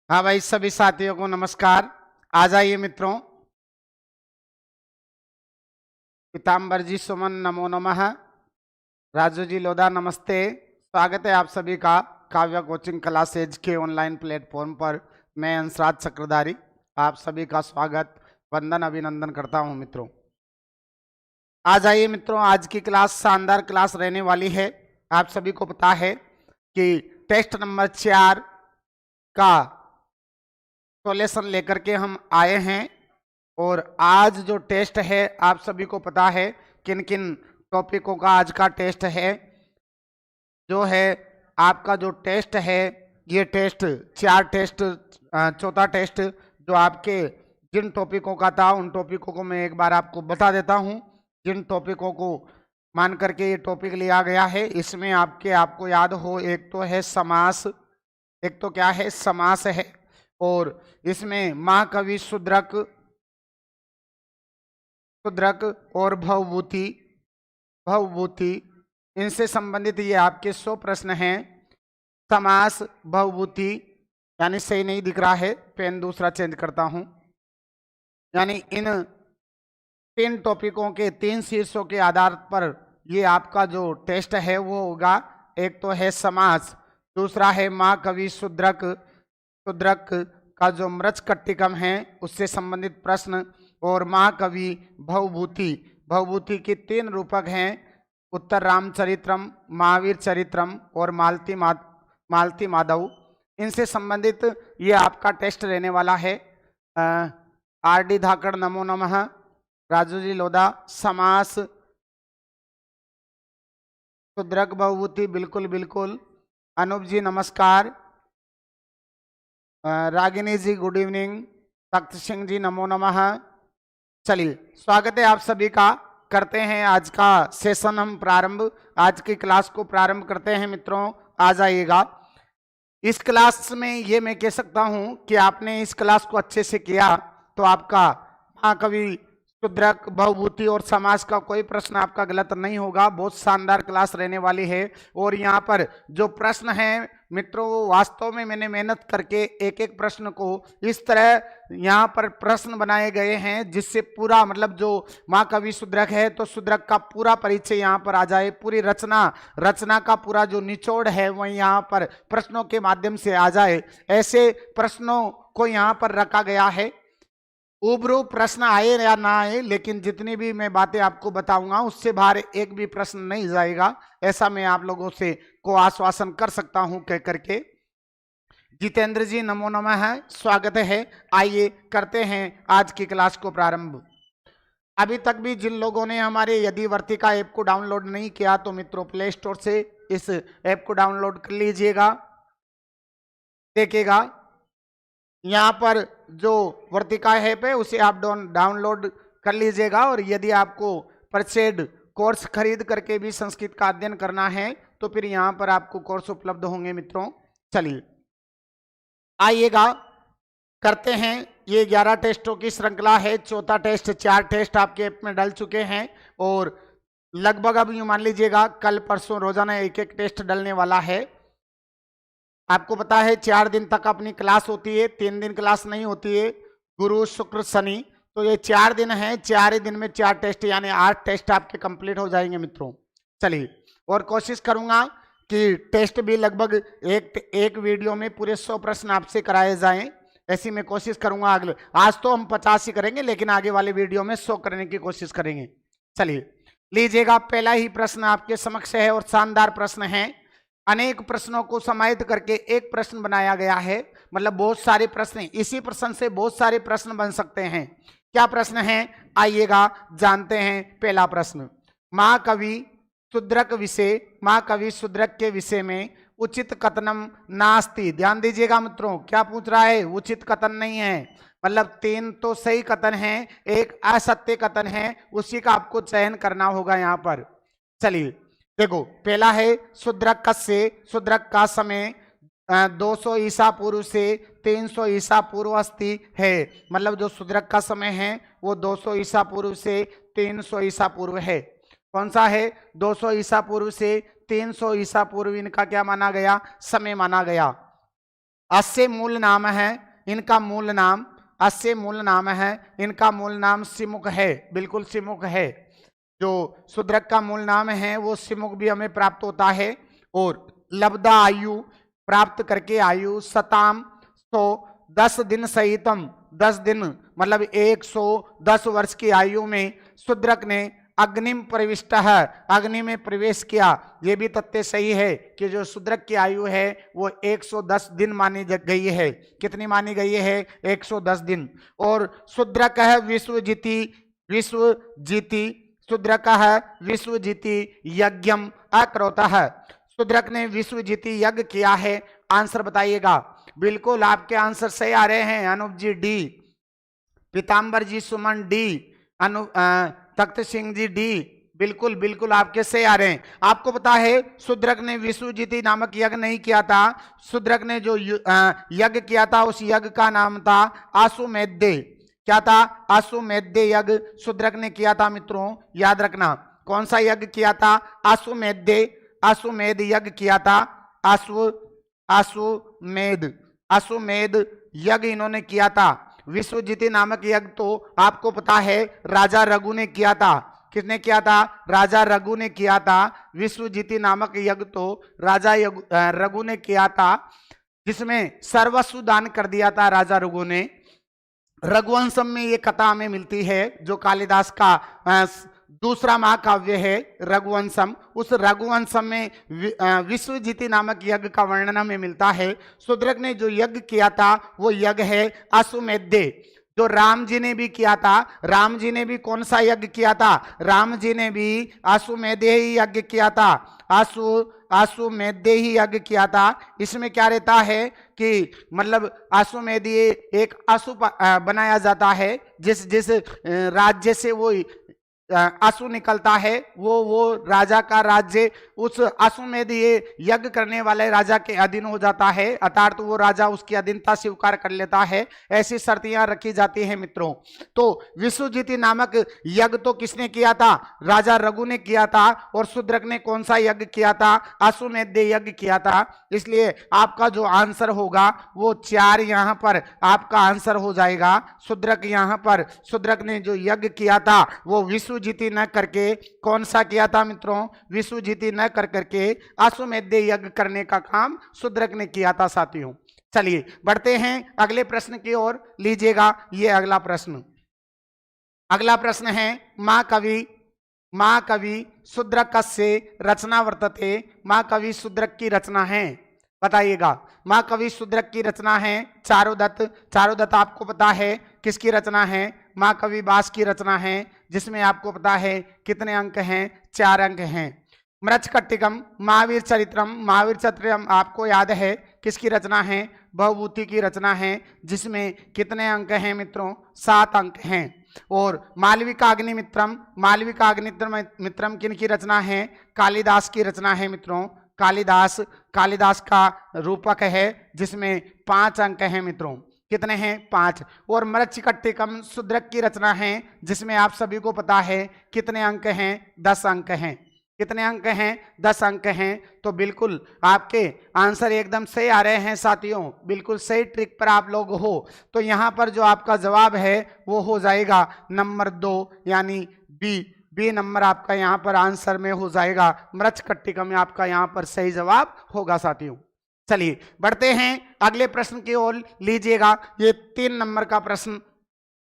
हाँ भाई, सभी साथियों को नमस्कार। आ जाइए मित्रों। पीताम्बर जी सुमन नमो नमः। राजू जी लोधा नमस्ते। स्वागत है आप सभी का काव्य कोचिंग क्लासेज के ऑनलाइन प्लेटफॉर्म पर। मैं अंशराज चक्रधारी आप सभी का स्वागत वंदन अभिनंदन करता हूं मित्रों। आ जाइए मित्रों, आज की क्लास शानदार क्लास रहने वाली है। आप सभी को पता है कि टेस्ट नंबर 4 का सॉल्यूशन लेकर के हम आए हैं। और आज जो टेस्ट है, आप सभी को पता है किन किन टॉपिकों का आज का टेस्ट है। जो है आपका जो टेस्ट है, ये टेस्ट 4 टेस्ट, चौथा टेस्ट जो आपके जिन टॉपिकों का था, उन टॉपिकों को मैं एक बार आपको बता देता हूं। जिन टॉपिकों को मान करके ये टॉपिक लिया गया है, इसमें आपको याद हो, एक तो है समास, एक तो क्या है, समास है। और इसमें महाकवि शुद्रक और भवभूति भवभूति इनसे संबंधित ये आपके 100 प्रश्न हैं। समास, भवभूति, यानी सही नहीं दिख रहा है, पेन दूसरा चेंज करता हूं। यानी इन 3 टॉपिकों के 3 शीर्षों के आधार पर ये आपका जो टेस्ट है वो होगा। एक तो है समास, दूसरा है महाकवि शुद्रक का जो मृच्छकट्टिकम है उससे संबंधित प्रश्न, और महाकवि भवभूति के 3 रूपक हैं, उत्तर रामचरित्रम, महावीर चरित्रम और मालती माधव। इनसे संबंधित ये आपका टेस्ट रहने वाला है। आर डी धाकड़ नमो नमः। राजू जी लोधा समास शुद्रक भवभूति बिल्कुल बिल्कुल। अनूप जी नमस्कार। रागिनी जी गुड इवनिंग। तख्त सिंह जी नमो नमः। चलिए, स्वागत है आप सभी का। करते हैं आज का सेशन हम प्रारंभ, आज की क्लास को प्रारंभ करते हैं मित्रों। आ जाइएगा। इस क्लास में ये मैं कह सकता हूं कि आपने इस क्लास को अच्छे से किया तो आपका महाकवि शुद्रक, भवभूति और समास का कोई प्रश्न आपका गलत नहीं होगा। बहुत शानदार क्लास रहने वाली है। और यहाँ पर जो प्रश्न हैं मित्रों, वो वास्तव में मैंने मेहनत करके एक एक प्रश्न को इस तरह यहाँ पर प्रश्न बनाए गए हैं जिससे पूरा मतलब जो महाकवि शुद्रक है तो शुद्रक का पूरा परिचय यहाँ पर आ जाए, पूरी रचना का पूरा जो निचोड़ है वह यहाँ पर प्रश्नों के माध्यम से आ जाए। ऐसे प्रश्नों को यहाँ पर रखा गया है। उबरू प्रश्न आए या ना आए, लेकिन जितनी भी मैं बातें आपको बताऊंगा उससे बाहर एक भी प्रश्न नहीं जाएगा, ऐसा मैं आप लोगों से को आश्वासन कर सकता हूं कह करके। जितेंद्र जी नमो नमः है, स्वागत है। आइए करते हैं आज की क्लास को प्रारंभ। अभी तक भी जिन लोगों ने हमारे यदि वर्तिका ऐप को डाउनलोड नहीं किया तो मित्रों प्ले स्टोर से इस ऐप को डाउनलोड कर लीजिएगा। देखिएगा यहाँ पर जो वर्तिका ऐप है उसे आप डाउनलोड कर लीजिएगा। और यदि आपको परचेड कोर्स खरीद करके भी संस्कृत का अध्ययन करना है तो फिर यहाँ पर आपको कोर्स उपलब्ध होंगे मित्रों। चलिए आइएगा, करते हैं। ये 11 टेस्टों की श्रृंखला है, चौथा टेस्ट। 4 टेस्ट आपके ऐप में डल चुके हैं और लगभग अब यूं मान लीजिएगा कल परसों रोजाना एक एक टेस्ट डलने वाला है। आपको पता है 4 दिन तक अपनी क्लास होती है, 3 दिन क्लास नहीं होती है, गुरु शुक्र शनि। तो ये 4 दिन है, 4 ही दिन में 4 टेस्ट, यानी 8 टेस्ट आपके कंप्लीट हो जाएंगे मित्रों। चलिए, और कोशिश करूंगा कि टेस्ट भी लगभग एक वीडियो में पूरे 100 प्रश्न आपसे कराए जाएं, ऐसी मैं कोशिश करूंगा। अगले आज तो हम 50 ही करेंगे, लेकिन आगे वाले वीडियो में 100 करने की कोशिश करेंगे। चलिए लीजिएगा, पहला ही प्रश्न आपके समक्ष है और शानदार प्रश्न है। अनेक प्रश्नों को समाहित करके एक प्रश्न बनाया गया है, मतलब बहुत सारे प्रश्न, इसी प्रश्न से बहुत सारे प्रश्न बन सकते हैं। क्या प्रश्न है, आइएगा जानते हैं। पहला प्रश्न, महाकवि शुद्रक के विषय में उचित कथनम नास्ति। ध्यान दीजिएगा मित्रों, क्या पूछ रहा है, उचित कथन नहीं है, मतलब 3 तो सही कथन है, एक असत्य कथन है, उसी का आपको चयन करना होगा यहाँ पर। चलिए देखो, पहला है शुद्रक का समय 200 ईसा पूर्व से 300 ईसा पूर्व अस्ति है। मतलब जो शुद्रक का समय है वो 200 ईसा पूर्व से 300 ईसा पूर्व है। कौन सा है, 200 ईसा पूर्व से 300 ईसा पूर्व इनका क्या माना गया, समय माना गया। अस्य मूल नाम है, इनका मूल नाम अस्य मूल नाम है, इनका मूल नाम सिमुक है, बिल्कुल सिमुक है। जो शूद्रक का मूल नाम है वो सिमुक भी हमें प्राप्त होता है। और लब्धा आयु, प्राप्त करके आयु, शताम 110 दिन सहितम, 10 दिन मतलब 110 वर्ष की आयु में शूद्रक ने अग्निम प्रविष्ट है, अग्नि में प्रवेश किया। ये भी तथ्य सही है कि जो शूद्रक की आयु है वो 110 दिन मानी गई है। कितनी मानी गई है? 110 दिन। और शूद्रक है विश्वजीति, विश्वजीति शूद्रक है विश्वजीति यज्ञम अकरोत है। शूद्रक ने विश्वजीति यज्ञ किया है। आंसर बताइएगा। बिल्कुल आपके आंसर सही आ रहे हैं। अनूप जी डी, पीताम्बर जी सुमन डी, तख्त सिंह जी डी, बिल्कुल बिल्कुल आपके सही आ रहे हैं। आपको पता है शूद्रक ने विश्वजीति नामक यज्ञ नहीं किया था। शूद्रक ने जो यज्ञ किया था उस यज्ञ का नाम था आसुमेध्य। क्या था? आसुमेध्य यज्ञ शूद्रक ने किया था मित्रों, याद रखना। कौन सा यज्ञ किया था? आसुमेध्य, आसुमेध यज्ञ किया था। आसुमेध यज्ञ इन्होंने किया था। विश्वजीति नामक यज्ञ तो आपको पता है राजा रघु ने किया था। किसने किया था? राजा रघु ने किया था। विश्वजीति नामक यज्ञ तो राजा रघु ने किया था, जिसमें सर्वस्व दान कर दिया था राजा रघु ने। रघुवंशम में ये कथा हमें मिलती है, जो कालिदास का दूसरा महाकाव्य है रघुवंशम। उस रघुवंशम में विश्वजीति नामक यज्ञ का वर्णन हमें मिलता है। शूद्रक ने जो यज्ञ किया था वो यज्ञ है अश्वमेध, जो राम जी ने भी किया था। राम जी ने भी कौन सा यज्ञ किया था? राम जी ने भी अश्वमेध ही यज्ञ किया था। अश्वमेध ही यज्ञ किया था। इसमें क्या रहता है कि मतलब अश्वमेध एक अश्व बनाया जाता है, जिस राज्य से वो अश्व निकलता है वो राजा का राज्य उस अश्वमेध यज्ञ करने वाले राजा के अधीन हो जाता है, अर्थात वो राजा उसकी अधीनता स्वीकार कर लेता है। ऐसी शर्तियां रखी जाती हैं मित्रों। तो विश्वजीति नामक यज्ञ तो किसने किया था? राजा रघु ने किया था। और शूद्रक ने कौन सा यज्ञ किया था? अश्वमेध यज्ञ किया था। इसलिए आपका जो आंसर होगा वो 4 यहां पर आपका आंसर हो जाएगा। शूद्रक यहां पर शूद्रक ने जो यज्ञ किया था वो विश्वजीति न करके कौन सा किया था मित्रों? विश्वजीति न कर करके अश्वमेध यज्ञ करने का काम शूद्रक ने किया था साथियों। चलिए बढ़ते हैं अगले प्रश्न की ओर। लीजिएगा ये अगला प्रश्न। अगला प्रश्न है माँ कवि शूद्रकस्य रचना वर्तते। माँ कवि शूद्रक की रचना है, बताइएगा। माँ कवि शूद्रक की रचना है चारुदत्त। चारुदत्त आपको पता है किसकी रचना है? माँ कवि बास की रचना है, जिसमें आपको पता है कितने अंक हैं? 4 अंक हैं। मृच्छकटिकम महावीर चरित्रम, महावीर चरित्रम आपको याद है किसकी रचना है? भवभूति की रचना है, जिसमें कितने अंक हैं मित्रों? 7 अंक हैं। और मालविका अग्निमित्रम, मालविका अग्निमित्रम किन की रचना है? कालिदास की रचना है मित्रों। कालिदास का रूपक है, जिसमें 5 अंक हैं मित्रों। कितने हैं? 5। और मृच्छकटिकम शूद्रक की रचना है, जिसमें आप सभी को पता है कितने अंक हैं? 10 अंक हैं। कितने अंक हैं? 10 अंक हैं। तो बिल्कुल आपके आंसर एकदम सही आ रहे हैं साथियों, बिल्कुल सही ट्रिक पर आप लोग हो। तो यहाँ पर जो आपका जवाब है वो हो जाएगा नंबर 2 यानी बी नंबर आपका यहाँ पर आंसर में हो जाएगा। मृच्छकटिकम में आपका यहाँ पर सही जवाब होगा साथियों। चलिए बढ़ते हैं अगले प्रश्न की ओर। लीजिएगा ये 3 नंबर का प्रश्न।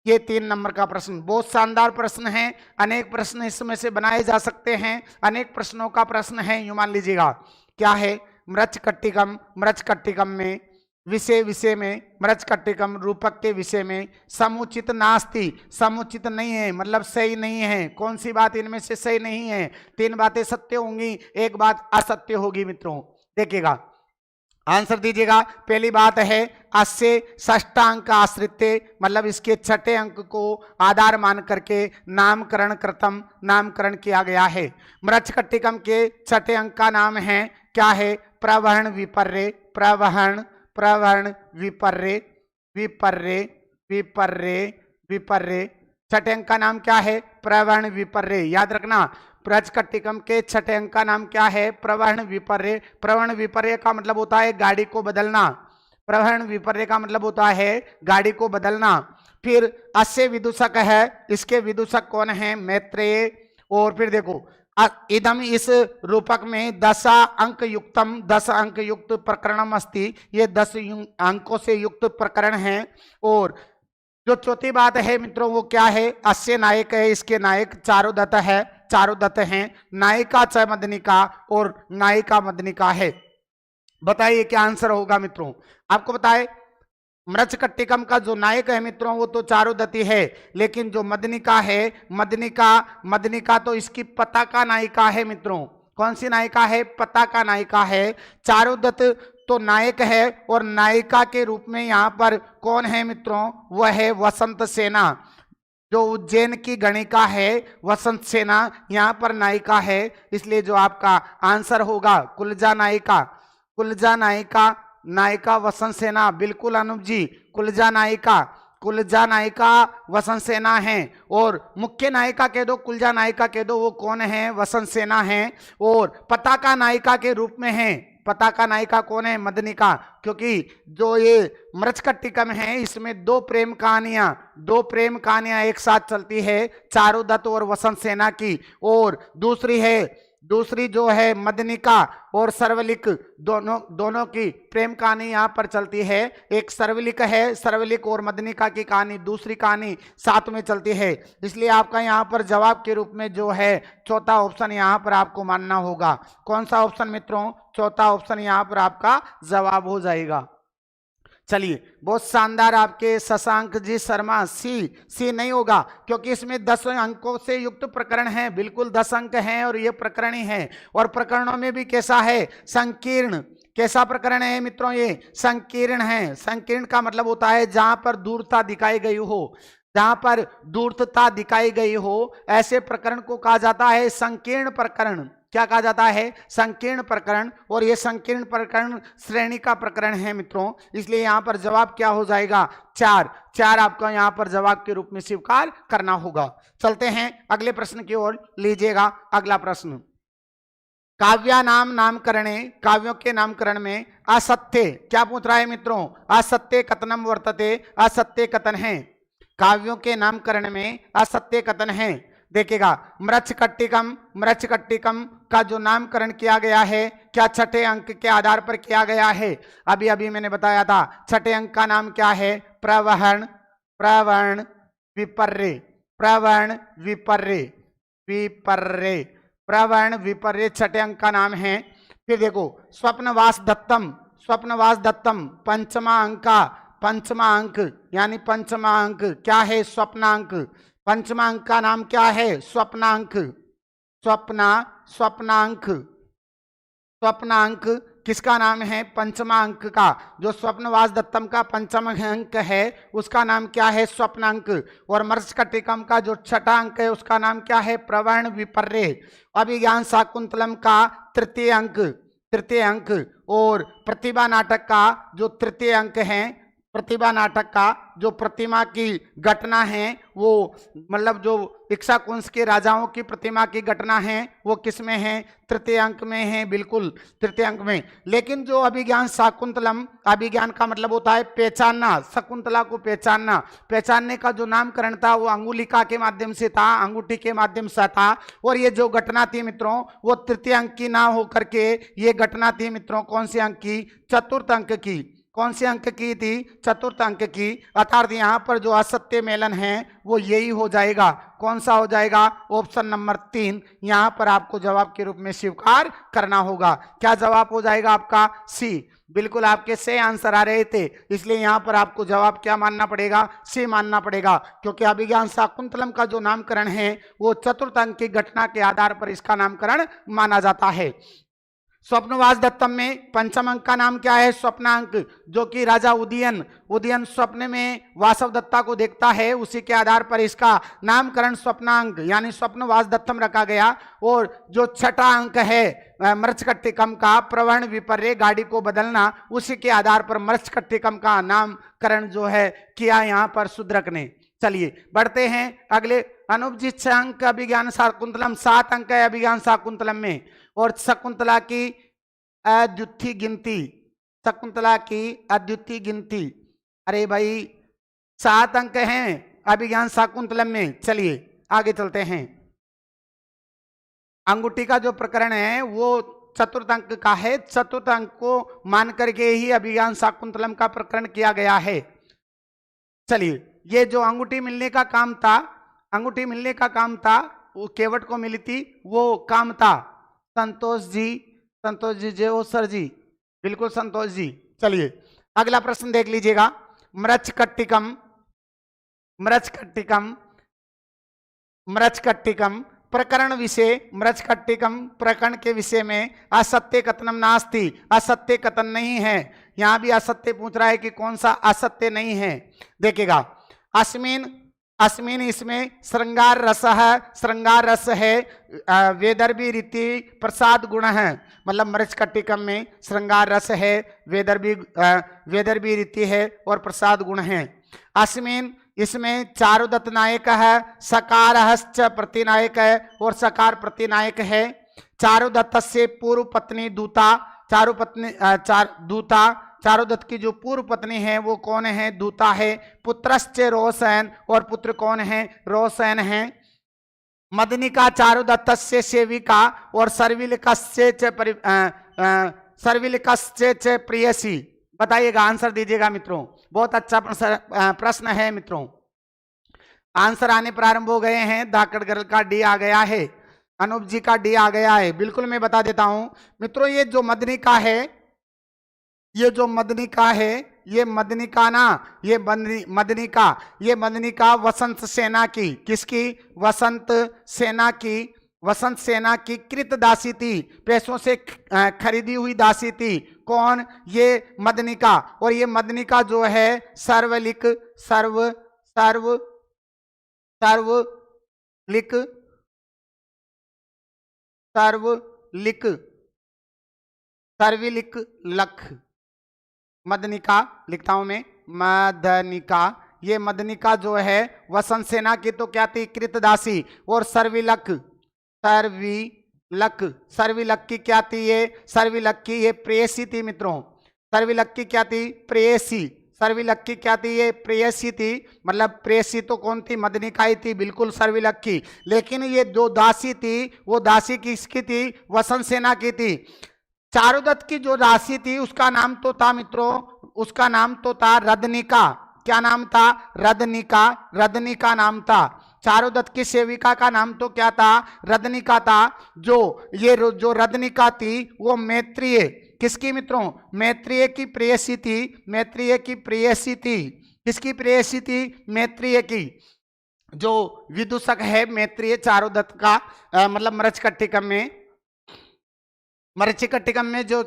ये 3 नंबर का प्रश्न बहुत शानदार प्रश्न है। अनेक प्रश्न इसमें से बनाए जा सकते हैं, अनेक प्रश्नों का प्रश्न है। यूं मान लीजिएगा क्या है? मृच्छकटिकम में विषय में मृच्छकटिकम रूपक के विषय में समुचित नास्ति, समुचित नहीं है मतलब सही नहीं है। कौन सी बात इनमें से सही नहीं है? 3 बातें सत्य होंगी, एक बात असत्य होगी मित्रों। देखिएगा आंसर दीजिएगा। पहली बात है अस्य षष्ठांक आश्रित्य, मतलब इसके 6ठे अंक को आधार मान करके नामकरण किया गया है। मृच्छकटिकम के 6ठे अंक का नाम है क्या है? प्रवहन विपर्य, प्रवहन विपर्य। 6ठे अंक का नाम क्या है? प्रवहन विपर्य। याद रखना मृच्छकटिकम के 6ठे अंक का नाम क्या है? प्रवहन विपर्य। प्रवहन विपर्य का मतलब होता है गाड़ी को बदलना। प्रवहन विपर्य का मतलब होता है गाड़ी को बदलना। फिर अस्य विदूषक है, इसके विदूषक कौन है? मैत्रेय। और फिर देखो इदम, इस रूपक में 10 अंक युक्तम, 10 अंक युक्त प्रकरणम अस्ति, ये 10 अंकों से युक्त प्रकरण है। और जो चौथी बात है मित्रों वो क्या है? अस्य नायक है, इसके नायक चारुदत्त है, चारुदत्त हैं। नायिका च मदनिका और नायिका मदनिका है। बताइए क्या आंसर होगा मित्रों? आपको बताए मृच्छकट्टिकम का जो नायक है मित्रों वो तो चारुदत्ती है, लेकिन जो मदनिका है, मदनिका तो इसकी पताका नायिका है मित्रों। कौन सी नायिका है? पताका नायिका है। चारुदत्त तो नायक है और नायिका के रूप में यहाँ पर कौन है मित्रों? वह है वसंत सेना, जो उज्जैन की गणिका है। वसंत सेना यहाँ पर नायिका है, इसलिए जो आपका आंसर होगा कुलजा नायिका, कुलजा नायिका, नायिका वसंत सेना। बिल्कुल अनूप जी, कुलजा नायिका, कुलजा नायिका वसंत सेना है। और मुख्य नायिका कह दो, कुलजा नायिका कह दो, वो कौन है? वसंत सेना है। और पताका नायिका के रूप में है, पताका नायिका कौन है? मदनिका। क्योंकि जो ये मृच्छकट्टिकम है इसमें दो प्रेम कहानियां एक साथ चलती है, चारुदत्त और वसंत सेना की। और दूसरी जो है मदनिका और सर्वलिक, दोनों की प्रेम कहानी यहाँ पर चलती है। एक सर्वलिक है, सर्वलिक और मदनिका की कहानी, दूसरी कहानी साथ में चलती है। इसलिए आपका यहाँ पर जवाब के रूप में जो है चौथा ऑप्शन यहाँ पर आपको मानना होगा। कौन सा ऑप्शन मित्रों? चौथा ऑप्शन यहाँ पर आपका जवाब हो जाएगा। चलिए, बहुत शानदार आपके शशांक जी शर्मा। सी नहीं होगा क्योंकि इसमें 10 अंकों से युक्त प्रकरण है। बिल्कुल 10 अंक हैं और ये प्रकरण ही है। और प्रकरणों में भी कैसा है? संकीर्ण। कैसा प्रकरण है मित्रों? ये संकीर्ण है। संकीर्ण का मतलब होता है जहां पर दूरता दिखाई गई हो, जहां पर दूरता दिखाई गई हो, ऐसे प्रकरण को कहा जाता है संकीर्ण प्रकरण। क्या कहा जाता है? संकीर्ण प्रकरण। और ये संकीर्ण प्रकरण श्रेणी का प्रकरण है मित्रों, इसलिए यहां पर जवाब क्या हो जाएगा? 4 आपका यहां पर जवाब के रूप में स्वीकार करना होगा। चलते हैं अगले प्रश्न की ओर, लीजिएगा अगला प्रश्न। काव्यानाम नामकरणे, काव्यों के नामकरण में असत्य, क्या पूछ रहा है मित्रों? असत्य कथनम वर्तते, असत्य कथन है। काव्यों के नामकरण में असत्य कथन है। देखिएगा, मृच्छकट्टिकम का जो नामकरण किया गया है, क्या छठे अंक के आधार पर किया गया है? अभी मैंने बताया था, छठे अंक का नाम क्या है? प्रवहन, प्रवर्ण विपर्य, प्रवर्ण विपर्य, विपर्य, प्रवर्ण विपर्य छठे अंक का नाम है। फिर देखो स्वप्नवास दत्तम, स्वप्नवास दत्तम पंचमा अंक यानी पंचमा अंक क्या है? स्वप्नांक। पंचमांक का नाम क्या है? स्वप्नांक। स्वप्नांक किसका नाम है? पंचमा अंक का। जो स्वप्नवास दत्तम का पंचम अंक है उसका नाम क्या है? स्वप्नांक। और मृच्छकट्टिकम का जो छठा अंक है उसका नाम क्या है? प्रवर्ण विपर्य। अभिज्ञान शाकुंतलम का तृतीय अंक। और प्रतिभा नाटक का जो तृतीय अंक है, प्रतिभा नाटक का जो प्रतिमा की घटना है, वो मतलब जो इक्ष्वाकुंस के राजाओं की प्रतिमा की घटना है वो किस में है? तृतीय अंक में है। बिल्कुल तृतीय अंक में। लेकिन जो अभिज्ञान शाकुंतलम, अभिज्ञान का मतलब होता है पहचानना, शकुंतला को पहचानना, पहचानने का जो नामकरण था वो अंगुलिका के माध्यम से था, अंगूठी के माध्यम से था। और ये जो घटना थी मित्रों वो तृतीय अंक की ना होकर के ये घटना थी मित्रों कौन से अंक की? चतुर्थ अंक की। कौन से अंक की थी? चतुर्थ अंक की। अर्थात यहाँ पर जो असत्य मेलन है वो यही हो जाएगा। कौन सा हो जाएगा? ऑप्शन नंबर 3 यहाँ पर आपको जवाब के रूप में स्वीकार करना होगा। क्या जवाब हो जाएगा आपका? सी। बिल्कुल आपके से आंसर आ रहे थे, इसलिए यहाँ पर आपको जवाब क्या मानना पड़ेगा? सी मानना पड़ेगा। क्योंकि अभिज्ञान शाकुंतलम का जो नामकरण है वो चतुर्थ अंक की घटना के आधार पर इसका नामकरण माना जाता है। स्वप्नवास दत्तम में पंचम अंक का नाम क्या है? स्वप्नांक। जो कि राजा उदयन स्वप्न में वासव दत्ता को देखता है, उसी के आधार पर इसका नामकरण स्वप्नांक यानी स्वप्नवास दत्तम रखा गया। और जो छठा अंक है मृच्छकट्टिकम का प्रवर्ण विपर्य, गाड़ी को बदलना, उसी के आधार पर मृच्छकट्टिकम का नामकरण जो है किया यहाँ पर शूद्रक ने। चलिए बढ़ते हैं अगले। अनूप जी 6 अंक अभिज्ञान शाकुंतलम, 7 अंक है अभिज्ञान शाकुंतलम में। और शकुंतला की अद्वितीय गिनती, शकुंतला की अद्वितीय गिनती। अरे भाई 7 अंक हैं अभिज्ञान शाकुंतलम में। चलिए आगे चलते हैं। अंगूठी का जो प्रकरण है वो चतुर्थ अंक का है। चतुर्थ अंक को मान करके ही अभिज्ञान शाकुंतलम का प्रकरण किया गया है। चलिए, ये जो अंगूठी मिलने का काम था, अंगूठी मिलने का काम था, वो केवट को मिली थी, वो काम था संतोष जी जय हो सर जी, बिल्कुल संतोष जी। चलिए अगला प्रश्न देख लीजिएगा। मृच्छकट्टिकम प्रकरण विषय, मृच्छकट्टिकम प्रकरण के विषय में असत्य कथनम नास्ति, असत्य कथन नहीं है। यहां भी असत्य पूछ रहा है कि कौन सा असत्य नहीं है। देखिएगा, अस्मिन इसमें श्रृंगार रस है, श्रृंगार रस है, वेदर्भी रीति प्रसाद गुण है। मतलब मृच्छकट्टिकम में श्रृंगार रस है, वेदर्भी रीति है और प्रसाद गुण है। अस्मिन इसमें चारुदत्त नायक है, सकार प्रतिनायक है और सकार प्रतिनायक है। चारुदत्त से पूर्व पत्नी दूता, चारुदत्त की जो पूर्व पत्नी है वो कौन है? दूता है। पुत्रश्च रोशन, और पुत्र कौन है? रोशन है। मदनिका चारुदत्त से सेविका और सर्विलिकस्य प्रियसी। बताइएगा, आंसर दीजिएगा मित्रों। बहुत अच्छा प्रश्न है मित्रों। आंसर आने प्रारंभ हो गए हैं। धाकड़ गर्ल का डी आ गया है, अनूप जी का डी आ गया है। बिल्कुल मैं बता देता हूं मित्रों, ये जो मदनिका है, ये जो मदनिका है, ये मदनिका ना, ये मदनिका वसंत सेना की, किसकी? वसंत सेना की कृत दासी थी, पैसों से खरीदी हुई दासी थी। कौन? ये मदनिका। और ये मदनिका जो है सर्वलिक लख मदनिका लिखता हूं मैं, मदनिका। ये मदनिका जो है वसंत सेना की तो क्या थी? कृतदासी। और सर्विलक की क्या थी? ये सर्विलक की ये प्रेयसी थी मित्रों। सर्विलक की क्या थी? प्रेयसी। सर्विलक की क्या थी? ये प्रेयसी थी। मतलब प्रेयसी तो कौन थी? मदनिका ही थी, बिल्कुल सर्विलक की। लेकिन ये जो दासी थी वो दासी किसकी थी? वसंत सेना की थी। चारुदत्त की जो दासी थी उसका नाम तो था मित्रों, उसका नाम तो था रदनिका। क्या नाम था? रदनिका नाम था। चारुदत्त की सेविका का नाम तो क्या था? रदनिका था। जो रदनिका थी वो मैत्रेय, किसकी मित्रों? मैत्रेय की प्रेयसी थी। किसकी प्रेयसी थी? मैत्रेय की। जो विदूषक है मैत्रेय चारुदत्त का, मतलब मृच्छकट्टिकम में जो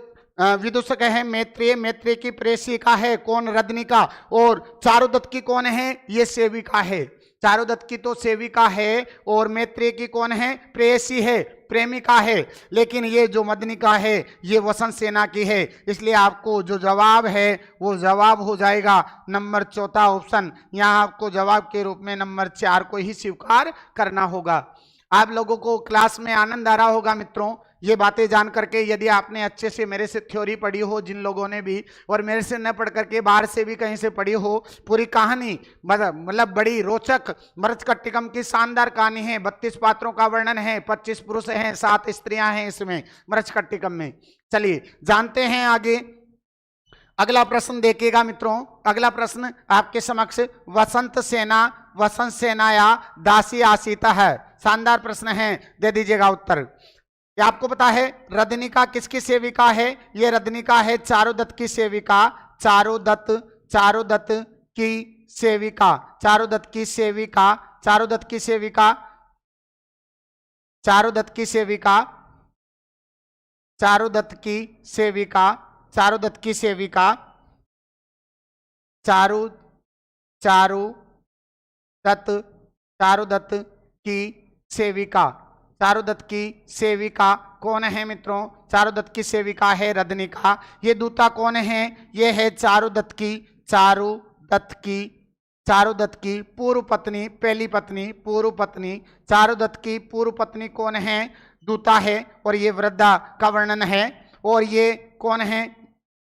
विदूषक है मैत्रेय की प्रेयसिका है कौन? रदनिका। और चारुदत्त की कौन है? ये सेविका है। चारुदत्त की तो सेविका है और मैत्रेय की कौन है? प्रेयसी है, प्रेमिका है। लेकिन ये जो मदनिका है ये वसंत सेना की है। इसलिए आपको जो जवाब है वो जवाब हो जाएगा नंबर चौथा ऑप्शन। यहाँ आपको जवाब के रूप में नंबर 4 को ही स्वीकार करना होगा। आप लोगों को क्लास में आनंद आ रहा होगा मित्रों ये बातें जान करके। यदि आपने अच्छे से मेरे से थ्योरी पढ़ी हो, जिन लोगों ने भी, और मेरे से न पढ़ करके बाहर से भी कहीं से पढ़ी हो, पूरी कहानी मतलब बड़ी रोचक मृच्छकट्टिकम की शानदार कहानी है। 32 पात्रों का वर्णन है, 25 पुरुष हैं, 7 स्त्रियां हैं इसमें मृच्छकट्टिकम में। चलिए जानते हैं आगे। अगला प्रश्न देखिएगा मित्रों। अगला प्रश्न आपके समक्ष वसंत सेना या दासी आसीता है। शानदार प्रश्न है, दे दीजिएगा उत्तर। ये आपको पता है रदनिका किसकी सेविका है? ये रदनिका है चारुदत्त की सेविका। चारुदत्त की सेविका चारुदत्त की सेविका कौन है मित्रों? चारुदत्त की सेविका है रदनिका। ये दूता कौन है? ये है चारुदत्त की पूर्व पत्नी, पहली पत्नी, पूर्व पत्नी। चारुदत्त की पूर्व पत्नी कौन है? दूता है। और ये वृद्धा का वर्णन है। और ये कौन है?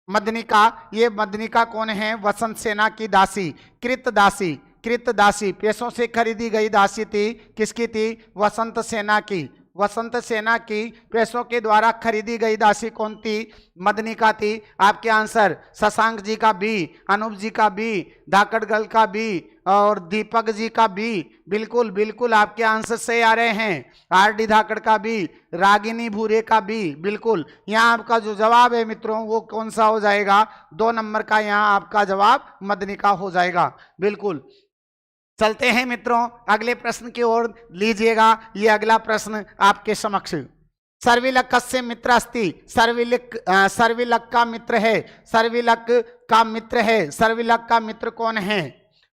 मदनिका, ये मदनिका कौन है? वसंत सेना की दासी। कृतदासी, कृतदासी पैसों से खरीदी गई दासी थी, किसकी थी? वसंत सेना की। वसंत सेना की पैसों के द्वारा खरीदी गई दासी कौन थी? मदनिका थी। आपके आंसर शशांक जी का बी, अनूप जी का बी, धाकड़गल का बी और दीपक जी का बी। बिल्कुल बिल्कुल आपके आंसर सही आ रहे हैं। आरडी धाकड़ का बी, रागिनी भूरे का बी। बिल्कुल यहाँ आपका जो जवाब है मित्रों वो कौन सा हो जाएगा? 2 नंबर का यहाँ आपका जवाब मदनिका हो जाएगा। बिल्कुल चलते हैं मित्रों अगले प्रश्न की ओर, लीजिएगा ये अगला प्रश्न आपके समक्ष। सर्विलक कस्य मित्र अस्ति? सर्विलक का मित्र है। सर्विलक का मित्र है। सर्विलक का मित्र कौन है?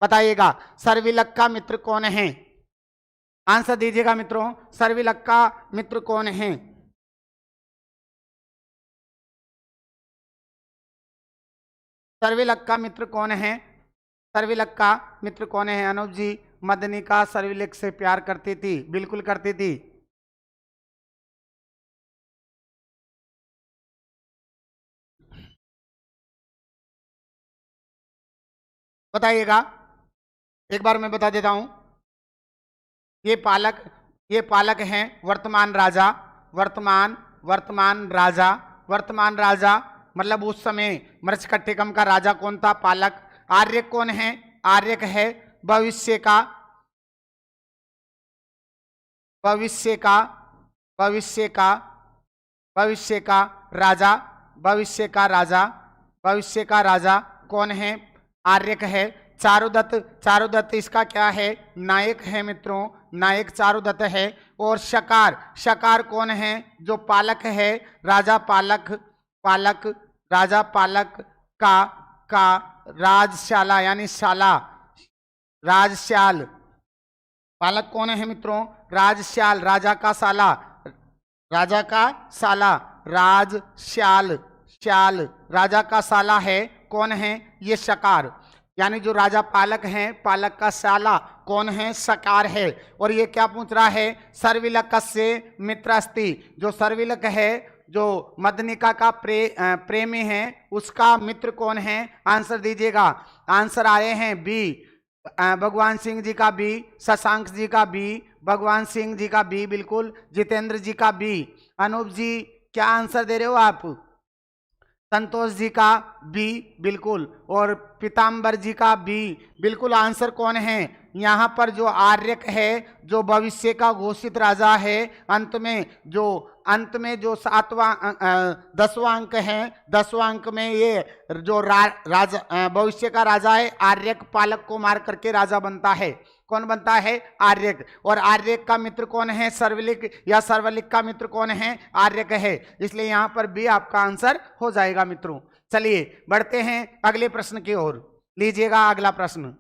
बताइएगा सर्विलक का मित्र कौन है? आंसर दीजिएगा मित्रों, सर्विलक का मित्र कौन है? सर्विलक का मित्र कौन है? सर्विलक का मित्र कौन है? अनूप जी, मदनिका सर्विलक से प्यार करती थी। बिल्कुल करती थी। बताइएगा, एक बार मैं बता देता हूं। ये पालक हैं वर्तमान राजा। वर्तमान राजा, वर्तमान राजा मतलब उस समय मृच्छकटिकम का राजा कौन था? पालक। आर्यक कौन है? आर्यक है भविष्य का, भविष्य का, भविष्य का, भविष्य का राजा, भविष्य का राजा, भविष्य का राजा कौन है? आर्यक है। चारुदत्त, चारुदत्त इसका क्या है? नायक है मित्रों, नायक चारुदत्त है। और शकार, शकार कौन है? जो पालक है, राजा पालक, पालक राजा पालक का राजशाला यानी शाला, राजशाल। पालक कौन है मित्रों? राजशाल, राजा का साला, राजा का साला, राजशाल, शाल राजा का साला है। कौन है? ये शकार, यानी जो राजा पालक हैं, पालक का साला कौन है? शकार है। और ये क्या पूछ रहा है? सर्विलक से मित्र अस्ति, जो सर्विलक है, जो मदनिका का प्रेमी है, उसका मित्र कौन है? आंसर दीजिएगा। आंसर आए हैं बी, भगवान सिंह जी का बी, शशांक जी का बी, भगवान सिंह जी का बी, बिल्कुल जितेंद्र जी का बी। अनूप जी क्या आंसर दे रहे हो आप? संतोष जी का बी, बिल्कुल। और पीताम्बर जी का बी, बिल्कुल। आंसर कौन है? यहाँ पर जो आर्यक है, जो भविष्य का घोषित राजा है, अंत में जो 10वां अंक है, 10वां अंक में ये जो राजा भविष्य का राजा है, आर्यक पालक को मार करके राजा बनता है। कौन बनता है? आर्यक। और आर्यक का मित्र कौन है? सर्वलिक, या सर्वलिक का मित्र कौन है? आर्यक है। इसलिए यहां पर भी आपका आंसर हो जाएगा मित्रों। चलिए बढ़ते हैं अगले प्रश्न की ओर। लीजिएगा अगला प्रश्न।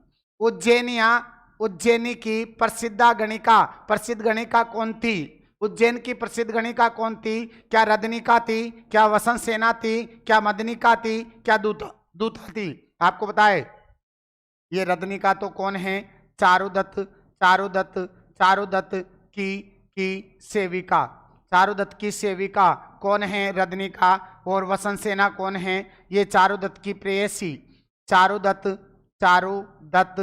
उज्जैनी की प्रसिद्ध गणिका कौन थी? उज्जैन की प्रसिद्ध गणिका कौन थी? क्या रदनिका थी? क्या वसंत सेना थी? क्या मदनिका थी? क्या दूता थी? आपको बताए ये रदनिका तो कौन है? चारुदत्त, चारुदत्त, चारुदत्त की सेविका, चारुदत्त की सेविका कौन है? रदनिका। और वसंत सेना कौन है? ये चारुदत्त की प्रेयसी, चारुदत्त, चारुदत्त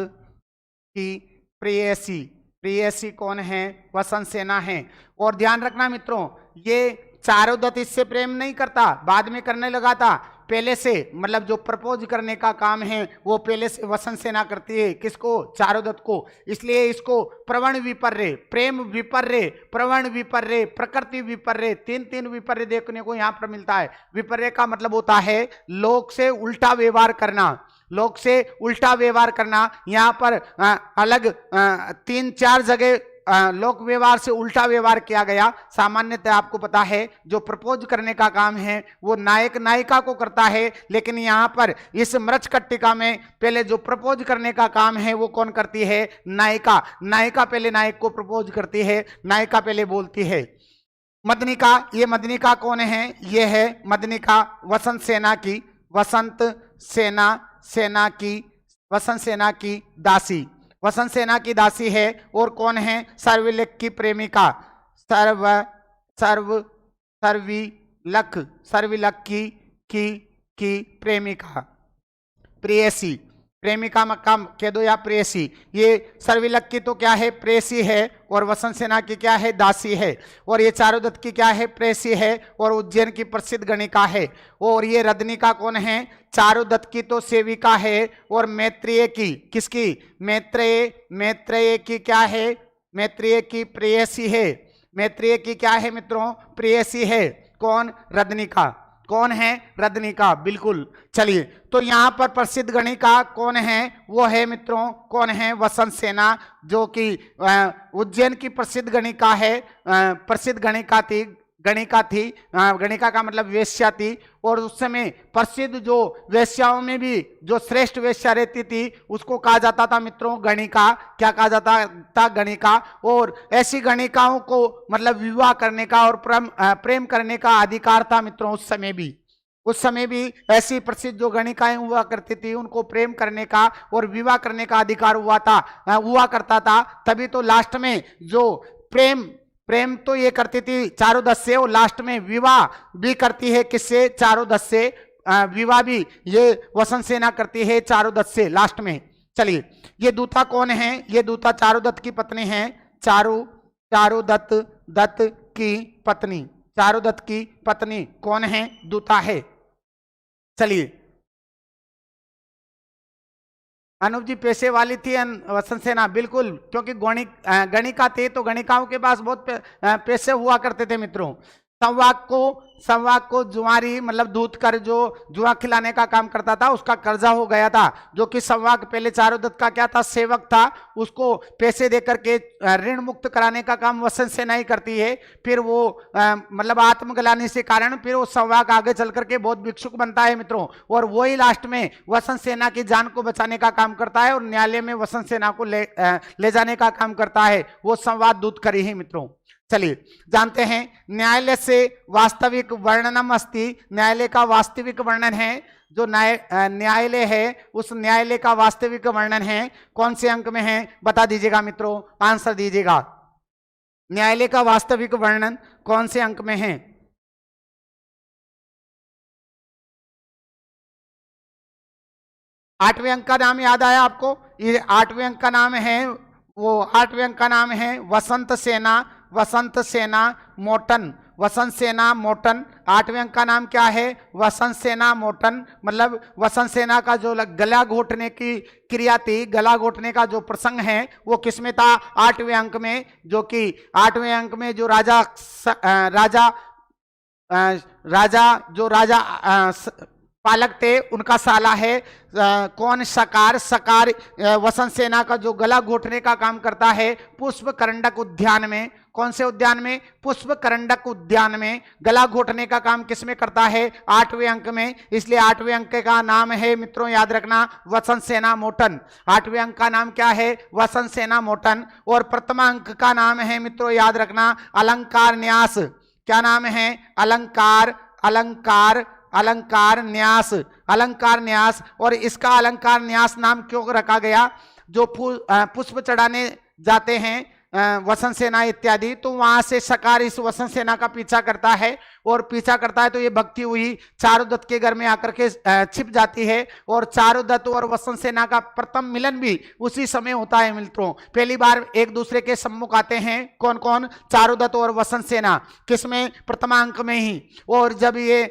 की प्रेयसी, प्रेयसी कौन है? वसंत सेना है। और ध्यान रखना मित्रों, ये चारुदत्त इससे प्रेम नहीं करता, बाद में करने लगा था। पहले से मतलब जो प्रपोज करने का काम है वो पहले से वसंत सेना करती है। किसको? चारुदत्त को। इसलिए इसको प्रवण विपर्य, प्रेम विपर्य, प्रवण विपर्य, प्रकृति विपर्य, तीन विपर्य देखने को यहाँ पर मिलता है। विपर्य का मतलब होता है लोक से उल्टा व्यवहार करना, लोक से उल्टा व्यवहार करना। यहाँ पर अलग 3-4 जगह लोक व्यवहार से उल्टा व्यवहार किया गया। सामान्यतः आपको पता है जो प्रपोज करने का काम है वो नायक नायिका को करता है, लेकिन यहाँ पर इस मृच्छकटिका में पहले जो प्रपोज करने का काम है वो कौन करती है? नायिका। नायिका पहले नायक को प्रपोज करती है, नायिका पहले बोलती है। मदनिका, ये मदनिका कौन है? ये है मदनिका वसंत सेना की, वसंत सेना की दासी, वसंत सेना की दासी है। और कौन है? सर्विलक की प्रेमिका, सर्विलक की की प्रेमिका, प्रेयसी, प्रेमिका मक्का कह दो या प्रेयसी। ये सर्विलक की तो क्या है, प्रेयसी है, और वसंत सेना की क्या है, दासी है। और ये चारुदत्त की क्या है, प्रेयसी है, और उज्जैन की प्रसिद्ध गणिका है। और ये रदनिका कौन है, चारुदत्त की तो सेविका है, और मैत्रेय की, किसकी, मैत्रेय, मैत्रेय की क्या है, मैत्रेय की प्रेयसी है। मैत्रेय की क्या है मित्रों, प्रेयसी है। कौन, रदनिका। कौन है, रदनिका, बिल्कुल। चलिए, तो यहां पर प्रसिद्ध गणिका कौन है, वो है मित्रों, कौन है, वसंत सेना, जो कि उज्जैन की प्रसिद्ध गणिका है, प्रसिद्ध गणिका थी, गणिका थी, गणिका का मतलब वेश्या थी। और उस समय प्रसिद्ध जो वेश्याओं में भी जो श्रेष्ठ वेश्या रहती थी उसको कहा जाता था मित्रों गणिका। क्या कहा जाता था, गणिका। और ऐसी गणिकाओं को मतलब विवाह करने का और प्रेम करने का अधिकार था मित्रों उस समय भी। उस समय भी ऐसी प्रसिद्ध जो गणिकाएं हुआ करती थी उनको प्रेम करने का और विवाह करने का अधिकार हुआ करता था। तभी तो लास्ट में जो प्रेम तो ये करती थी चारुदत्त से, और लास्ट में विवाह भी करती है किससे, चारुदत्त से। विवाह भी ये वसंत सेना करती है चारुदत्त से लास्ट में। चलिए, ये दूता कौन है, ये दूता चारुदत्त की पत्नी है, चारुदत्त की पत्नी, चारुदत्त की पत्नी कौन है, दूता है। चलिए, अनूप जी पेशे वाली थी वसंत सेना, बिल्कुल, क्योंकि गणिका थे तो गणिकाओं के पास बहुत पैसे हुआ करते थे मित्रों। संवाग को जुआरी मतलब दूध कर जो जुआ खिलाने का काम करता था उसका कर्जा हो गया था, जो कि संवाग पहले चारुदत्त का क्या था, सेवक था। उसको पैसे देकर के ऋण मुक्त कराने का काम वसंत सेना ही करती है। फिर वो मतलब आत्मग्लानि से कारण फिर वो संवाग आगे चल करके बहुत भिक्षुक बनता है मित्रों, और वही लास्ट में वसंत सेना की जान को बचाने का काम करता है और न्यायालय में वसंत सेना को ले जाने का काम करता है। वो संवाद दूध करी ही मित्रों। चलिए, जानते हैं न्यायालय से वास्तविक वर्णनम अस्ति, न्यायालय का वास्तविक वर्णन है। जो न्यायालय है उस न्यायालय का वास्तविक वर्णन है, कौन से अंक में है बता दीजिएगा मित्रों, आंसर दीजिएगा। न्यायालय का वास्तविक वर्णन कौन से अंक में है, 8वें अंक का नाम याद आया आपको, ये 8वें अंक का नाम है, वो 8वें अंक का नाम है वसंत सेना, वसंत सेना मोटन, वसंत सेना मोटन। 8वें अंक का नाम क्या है, वसंत सेना मोटन, मतलब वसंत सेना का जो गला घोटने की क्रिया थी, गला घोटने का जो प्रसंग है वो किसमें था, 8वें अंक में, जो कि 8वें अंक में जो राजा पालक थे उनका साला है कौन, सकार। सकार वसंत सेना का जो गला घोटने का काम करता है पुष्प करंडक उद्यान में, कौन से उद्यान में, पुष्प करंडक उद्यान में गला घोटने का काम किसमें करता है, 8वें अंक में। इसलिए 8वें अंक का नाम है मित्रों याद रखना वसंत सेना मोटन। 8वें अंक का नाम क्या है, वसंत सेना मोटन। और प्रथम अंक का नाम है मित्रों याद रखना अलंकार न्यास। क्या नाम है, अलंकार न्यास, अलंकार न्यास। और इसका अलंकार न्यास नाम क्यों रखा गया, जो पुष्प चढ़ाने जाते हैं वसंत सेना इत्यादि, तो वहां से सकार इस वसंत सेना का पीछा करता है, और पीछा करता है तो ये भक्ति हुई चारुदत्त के घर में आकर के छिप जाती है। और चारुदत्त और वसंत सेना का प्रथम मिलन भी उसी समय होता है मित्रों। पहली बार एक दूसरे के सम्मुख आते हैं कौन कौन, चारुदत्त और वसंत सेना, किसमें, प्रथमांक में ही। और जब ये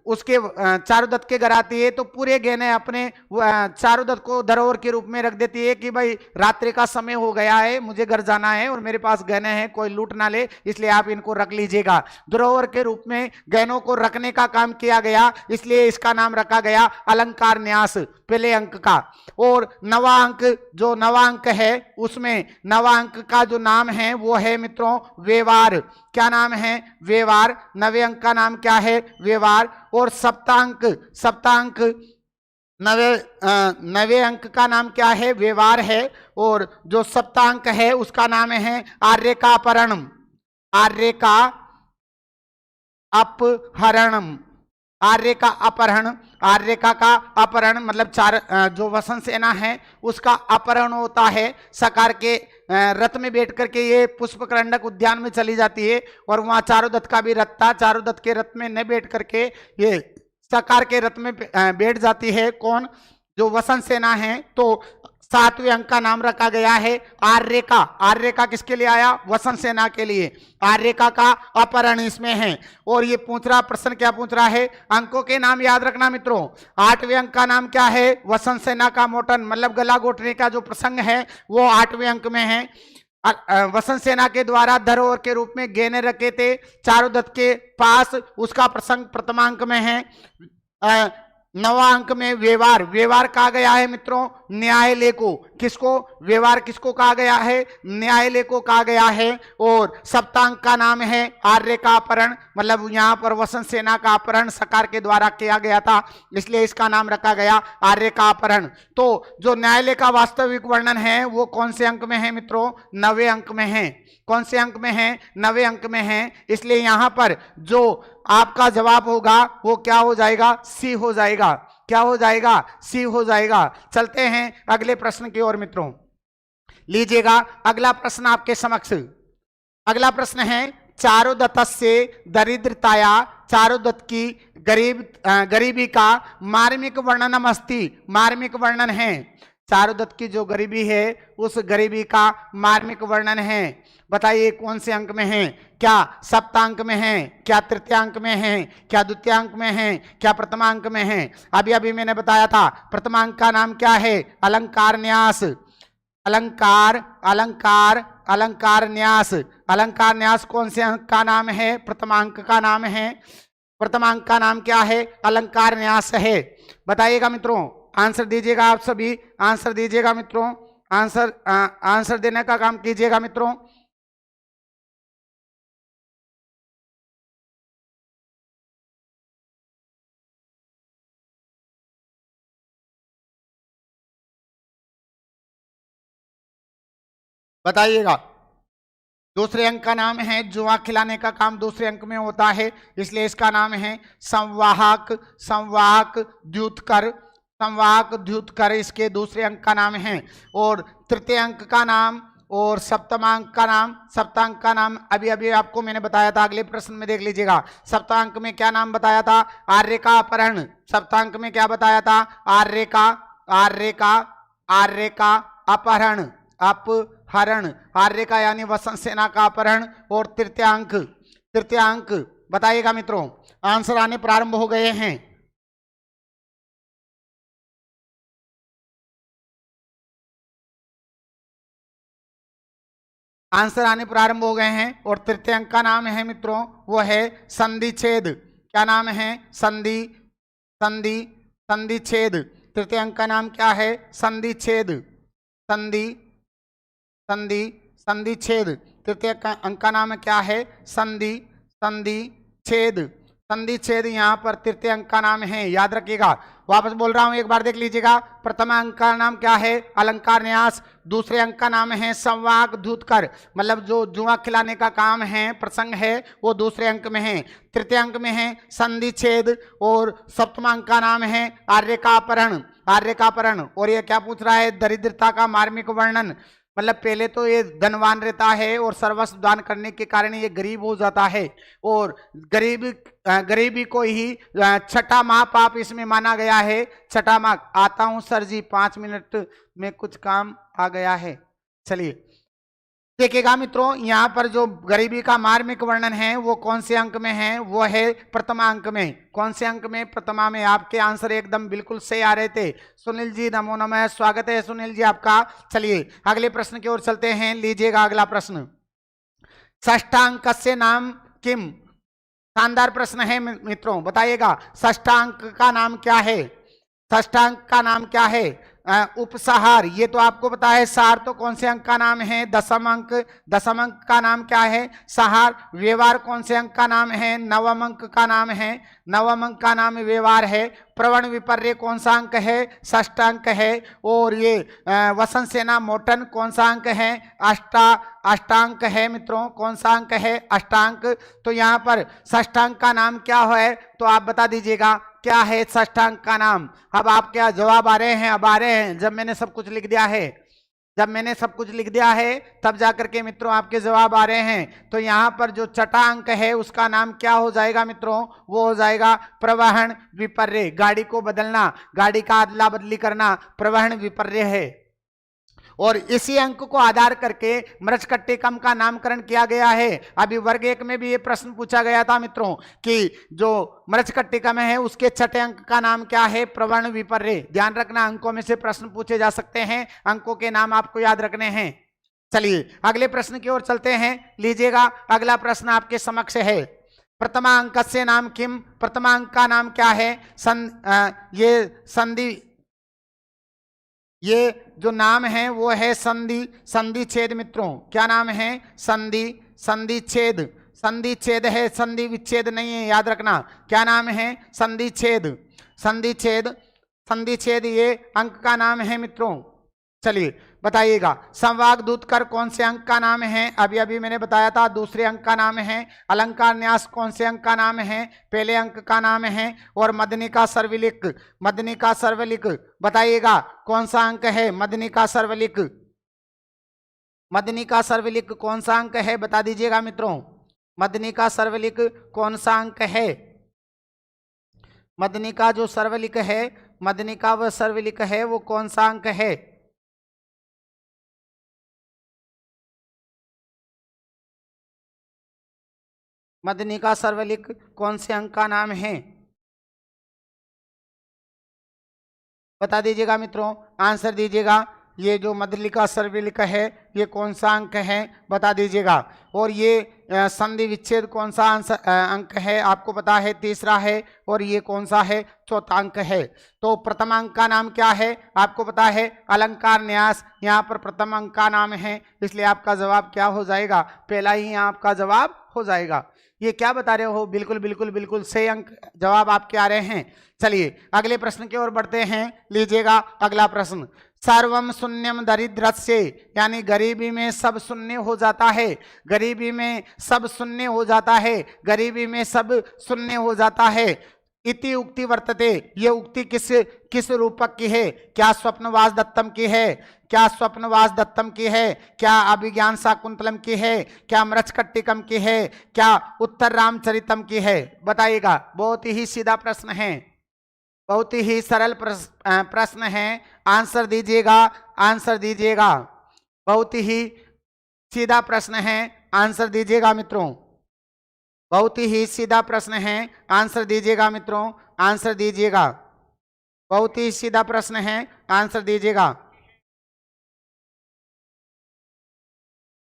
उसके चारुदत्त के घर आती है तो पूरे गहने अपने चारुदत्त को धरोहर के रूप में रख देती है कि भाई रात्रि का समय हो गया है, मुझे घर जाना है और मेरे पास गहने हैं, कोई लूट ना ले, इसलिए आप इनको रख लीजिएगा। धरोहर के रूप में गहनों को रखने का काम किया गया, इसलिए इसका नाम रखा गया अलंकार न्यास पहले अंक का। और नवा अंक, जो नवा अंक है उसमें नवा अंक का जो नाम है वो है मित्रों व्यवहार। क्या नाम है, व्यवहार। नवे अंक का नाम क्या है, व्यवहार। और सप्तांक नवे अंक का नाम क्या है, व्यवहार है। और जो सप्तांक है उसका नाम है आर्य का अपहरणम, आर्य का अपहरणम, आर्य का अपहरण। आर्य का अपहरण मतलब जो वसंत सेना है उसका अपहरण होता है। सकार के रथ में बैठ करके ये पुष्प करंडक उद्यान में चली जाती है, और वहां चारुदत्त का भी रथ था, चारुदत्त के रथ में न बैठ करके ये सकार के रथ में बैठ जाती है। कौन? जो वसंत सेना है। तो 7वें अंक का नाम रखा गया है आर्यका। आर्यका किसके लिए आया? वसंत सेना के लिए। आर्यका का अपहरण इसमें है। और ये पूछ रहा प्रश्न, क्या पूछ रहा है? अंकों के नाम याद रखना मित्रों। 8वें अंक का नाम क्या है? वसंत सेना का मोटन, मतलब गला घोटने का जो प्रसंग है वो 8वें अंक में है। वसंत सेना के द्वारा धरोहर के रूप में गहने रखे थे चारुदत्त के पास, उसका प्रसंग प्रथमांक में है। 9वां अंक में व्यवहार। व्यवहार कहा गया है मित्रों न्यायालय को। किसको? व्यवहार किसको कहा गया है? न्यायालय को कहा गया है। और सप्तांक का नाम है आर्य का अपहरण, मतलब यहां पर वसंत सेना का अपहरण सकार के द्वारा किया गया था, इसलिए इसका नाम रखा गया आर्य का अपहरण। तो जो न्यायालय का वास्तविक वर्णन है वो कौन से अंक में है मित्रों? 9वें अंक में है। कौन से अंक में है? 9वें अंक में है। इसलिए यहां पर जो आपका जवाब होगा वो क्या हो जाएगा? सी हो जाएगा। क्या हो जाएगा? सी हो जाएगा। चलते हैं अगले प्रश्न की ओर मित्रों। लीजिएगा अगला प्रश्न आपके समक्ष। अगला प्रश्न है चारुदत्तस्य दरिद्रताया। चारुदत्त की गरीबी का मार्मिक वर्णनम अस्ति। मार्मिक वर्णन है। चारुदत्त की जो गरीबी है उस गरीबी का मार्मिक वर्णन है। बताइए कौन से अंक में है? क्या सप्तांक में है? क्या तृतीयांक में है? क्या द्वितीयांक में है? क्या प्रथमांक में है? अभी अभी मैंने बताया था प्रथमांक का नाम क्या है? अलंकार न्यास। अलंकार अलंकार अलंकार न्यास। अलंकार न्यास कौन से अंक का नाम है? प्रथमांक का नाम है। प्रथमांक का नाम क्या है? अलंकार न्यास है। बताइएगा मित्रों, आंसर दीजिएगा आप सभी। आंसर दीजिएगा मित्रों। आंसर देने का काम कीजिएगा मित्रों। बताइएगा। दूसरे अंक का नाम है जुआ खिलाने का काम दूसरे अंक में होता है, इसलिए इसका नाम है संवाहक। संवाहक द्युतकर। संवाहक द्युतकर इसके दूसरे अंक का नाम है। और तृतीय अंक का नाम और सप्तमांक का नाम, सप्तांक का नाम अभी अभी आपको मैंने बताया था, अगले प्रश्न में देख लीजिएगा। सप्तांक में क्या नाम बताया था? आर्य का अपहरण। सप्तांक में क्या बताया था? आर्य का अपहरण। अपहरण आर्य का यानी वसंत सेना का अपहरण। और तृतीयांक, तृतीयांक बताइएगा मित्रों। आंसर आने प्रारंभ हो गए हैं। आंसर आने प्रारंभ हो गए हैं। और तृतीय अंक का नाम है मित्रों वो है संधि छेद। क्या नाम है? संधि संधि संधि छेद। तृतीय अंक का नाम क्या है? संधि छेद। संधि संधि संधि छेद। तृतीय अंक का नाम क्या है? संधि संधि छेद। संधि छेद यहाँ पर तृतीय अंक का नाम है, याद रखिएगा। वापस बोल रहा हूं, एक बार देख लीजिएगा। प्रथम अंक का नाम क्या है? अलंकार न्यास। दूसरे अंक का नाम है संवाहक द्युतकर, मतलब जो जुआ खिलाने का काम है, प्रसंग है, वो दूसरे अंक में है। तृतीय अंक में है संधि छेद। और सप्तम अंक का नाम है आर्य का अपहरण। आर्य का अपहरण। और ये क्या पूछ रहा है? दरिद्रता का मार्मिक वर्णन। मतलब पहले तो ये धनवान रहता है और सर्वस्व दान करने के कारण ये गरीब हो जाता है। और गरीबी को ही छठा महापाप इसमें माना गया है। छठा माह। आता हूं सर जी, 5 मिनट में कुछ काम आ गया है। चलिए देखिएगा मित्रों, यहाँ पर जो गरीबी का मार्मिक वर्णन है वो कौन से अंक में है? वो है प्रथमा अंक में। कौन से अंक में? प्रथमा में। आपके आंसर एकदम बिल्कुल सही आ रहे थे। सुनील जी नमो नमः, स्वागत है सुनील जी आपका। चलिए अगले प्रश्न की ओर चलते हैं। लीजिएगा अगला प्रश्न। षष्ठांक से नाम किम। शानदार प्रश्न है मित्रों, बताइएगा षष्ठांक का नाम क्या है? षष्ठांक का नाम क्या है? उपसहार। ये तो आपको पता है। सार तो कौन से अंक का नाम है? दसम अंक। दसम अंक का नाम क्या है? सहार। व्यवहार कौन से अंक का नाम है? नवम अंक का नाम है। नवम अंक का नाम व्यवहार है। प्रवण विपर्य कौन सा अंक है? षष्ठ अंक है। और ये वसंत सेना मोटन कौन सा अंक है? अष्टांक है मित्रों। कौन सा अंक है? अष्टांक। तो यहाँ पर षष्ठांक का नाम क्या है तो आप बता दीजिएगा क्या है षष्ठांक का नाम। अब आप क्या जवाब आ रहे हैं? अब आ रहे हैं जब मैंने सब कुछ लिख दिया है। जब मैंने सब कुछ लिख दिया है तब जाकर के मित्रों आपके जवाब आ रहे हैं। तो यहाँ पर जो छठा अंक है उसका नाम क्या हो जाएगा मित्रों, वो हो जाएगा प्रवहन विपर्य। गाड़ी को बदलना, गाड़ी का अदला बदली करना प्रवहन विपर्य है। और इसी अंक को आधार करके मृच्छकटिकम का नामकरण किया गया है। अभी वर्ग 1 में भी ये प्रश्न पूछा गया था मित्रों कि जो मृच्छकटिकम है उसके छठे अंक का नाम क्या है, प्रवहन विपर्य। ध्यान रखना, अंकों में से प्रश्न पूछे जा सकते हैं, अंकों के नाम आपको याद रखने हैं। चलिए अगले प्रश्न की ओर चलते हैं। लीजिएगा अगला प्रश्न आपके समक्ष है। प्रथमा अंक से नाम किम, प्रथमा अंक का नाम क्या है, ये जो नाम है वो है संधि, संधि छेद मित्रों। क्या नाम है, संधि, संधि छेद, संधि छेद है, संधि विच्छेद नहीं है, याद रखना। क्या नाम है, संधि छेद, संधि छेद, संधि छेद ये अंक का नाम है मित्रों। चलिए बताइएगा संवाग दूत कर कौन से अंक का नाम है, अभी अभी मैंने बताया था दूसरे अंक का नाम है। अलंकार न्यास कौन से अंक का नाम है, पहले अंक का नाम है। और मदनिका सर्वलिक, मदनिका सर्वलिक बताइएगा कौन सा अंक है, मदनिका सर्वलिक, मदनिका सर्वलिक कौन सा अंक है बता दीजिएगा मित्रों। मदनिका सर्वलिक कौन सा अंक है, मदनिका जो सर्वलिक है, मदनिका व सर्वलिक है वो कौन सा अंक है। मदनिका सर्वलिक कौन से अंक का नाम है बता दीजिएगा मित्रों, आंसर दीजिएगा। ये जो मदनिका सर्वलिक है ये कौन सा अंक है बता दीजिएगा। और ये संधि विच्छेद कौन सा अंक है आपको पता है, तीसरा है। और ये कौन सा है, चौथा अंक है। तो प्रथम अंक का नाम क्या है आपको पता है, अलंकार न्यास। यहाँ पर प्रथम अंक का नाम है, इसलिए आपका जवाब क्या हो जाएगा, पहला ही आपका जवाब हो जाएगा। ये क्या बता रहे हो, बिल्कुल बिल्कुल बिल्कुल सही अंक जवाब आपके आ रहे हैं। चलिए अगले प्रश्न की ओर बढ़ते हैं। लीजिएगा अगला प्रश्न। सर्वम शून्यम दरिद्रस्य, यानी गरीबी में सब शून्य हो जाता है, गरीबी में सब शून्य हो जाता है, गरीबी में सब शून्य हो जाता है। इति उक्ति वर्तते, ये उक्ति किस रूपक की है, क्या स्वप्नवास दत्तम की है, क्या स्वप्नवास दत्तम की है, क्या अभिज्ञान शाकुंतलम की है, क्या मृच्छकटिकम की है, क्या उत्तर रामचरितम की है बताइएगा। बहुत ही सीधा प्रश्न है, बहुत ही सरल प्रश्न है, आंसर दीजिएगा, आंसर दीजिएगा। बहुत ही सीधा प्रश्न है, आंसर दीजिएगा मित्रों। बहुत ही सीधा प्रश्न है, आंसर दीजिएगा मित्रों, आंसर दीजिएगा। बहुत ही सीधा प्रश्न है, आंसर दीजिएगा।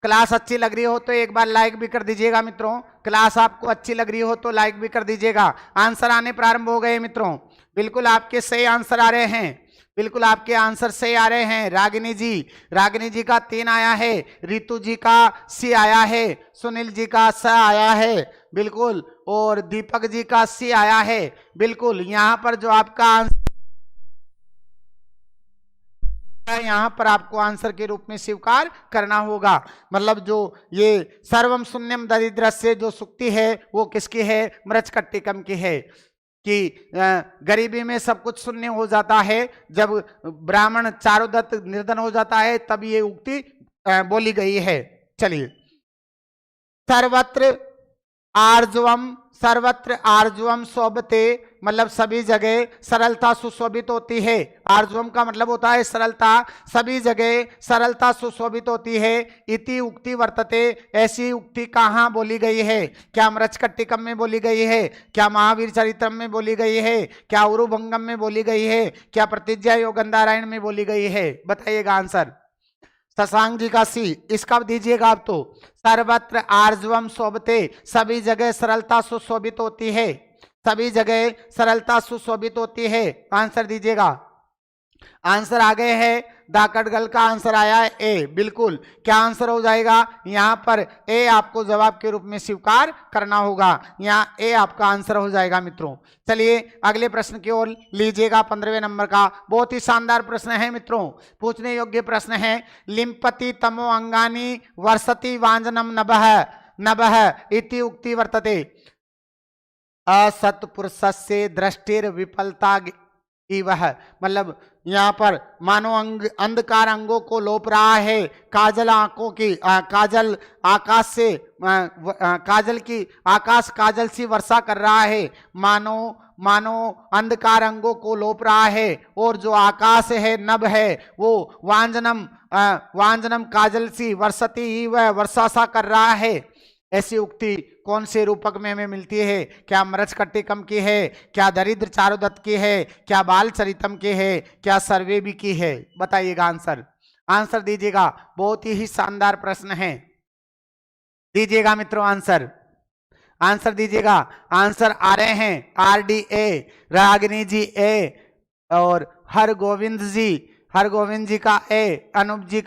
क्लास अच्छी लग रही हो तो एक बार लाइक भी कर दीजिएगा मित्रों, क्लास आपको अच्छी लग रही हो तो लाइक भी कर दीजिएगा। आंसर आने प्रारंभ हो गए मित्रों, बिल्कुल आपके सही आंसर आ रहे हैं, बिल्कुल आपके आंसर सही आ रहे हैं। रागिनी जी, रागिनी जी का 3 आया है, रितु जी का सी आया है, सुनील जी का स आया है बिल्कुल, और दीपक जी का सी आया है बिल्कुल। यहाँ पर जो आपका आंसर, यहाँ पर आपको आंसर के रूप में स्वीकार करना होगा। मतलब जो ये सर्वम शून्यम दरिद्रस्य जो सुक्ति है वो किसकी है, मृच्छकटिकम की है कि गरीबी में सब कुछ शून्य हो जाता है, जब ब्राह्मण चारुदत्त निर्धन हो जाता है तब ये उक्ति बोली गई है। चलिए सर्वत्र आर्जवम, सर्वत्र आर्जवम शोभते, मतलब सभी जगह सरलता सुशोभित होती है। आर्जवम का मतलब होता है सरलता, सभी जगह सरलता सुशोभित होती है। इति उक्ति वर्तते, ऐसी उक्ति कहाँ बोली गई है, क्या मृच्छकटिकम में बोली गई है, क्या महावीर चरित्रम में बोली गई है, क्या उरुभंगम में बोली गई है, क्या प्रतिज्ञा योगंधारायण में बोली गई है बताइएगा आंसर। शशांक जी का सी, इसका दीजिएगा आप तो। सर्वत्र आर्जवम शोभते, सभी जगह सरलता सुशोभित होती है, सभी जगह सरलता सुशोभित होती है, आंसर दीजिएगा। आंसर आ गए हैं, दाकटगल का आंसर आया है ए, बिल्कुल। क्या आंसर हो जाएगा, यहाँ पर ए आपको जवाब के रूप में स्वीकार करना होगा, यहाँ ए आपका आंसर हो जाएगा मित्रों। चलिए अगले प्रश्न की ओर लीजिएगा, 15वें नंबर का बहुत ही शानदार प्रश्न है मित्रों, पूछने योग्य प्रश्न है। लिम्पति तमो अंगानी वर्षति वांजनम नभः, नभः इति उक्ति वर्तते। असत्पुरुषस्य दृष्टिर विफलता वह मतलब यहाँ पर मानो अंधकार अंगों को लोप रहा है, काजल आंखों की काजल आकाश से काजल की आकाश काजल सी वर्षा कर रहा है, मानो मानो अंधकार अंगों को लोप रहा है, और जो आकाश है नभ है वो वांजनम काजल सी वर्षती ही वह वर्षा सा कर रहा है। ऐसी उक्ति कौन से रूपक में हमें मिलती है? क्या मृच्छकटिकम की है, क्या दरिद्र चारुदत्त की है, क्या बाल चरितम की है, क्या सर्वेबी की है? बताइएगा आंसर, आंसर दीजिएगा। बहुत ही शानदार प्रश्न है, दीजिएगा मित्रों आंसर, आंसर दीजिएगा। आंसर आ रहे हैं RDA, रागिनी जी ए, और हरगोविंद जी का ए, अनूप जी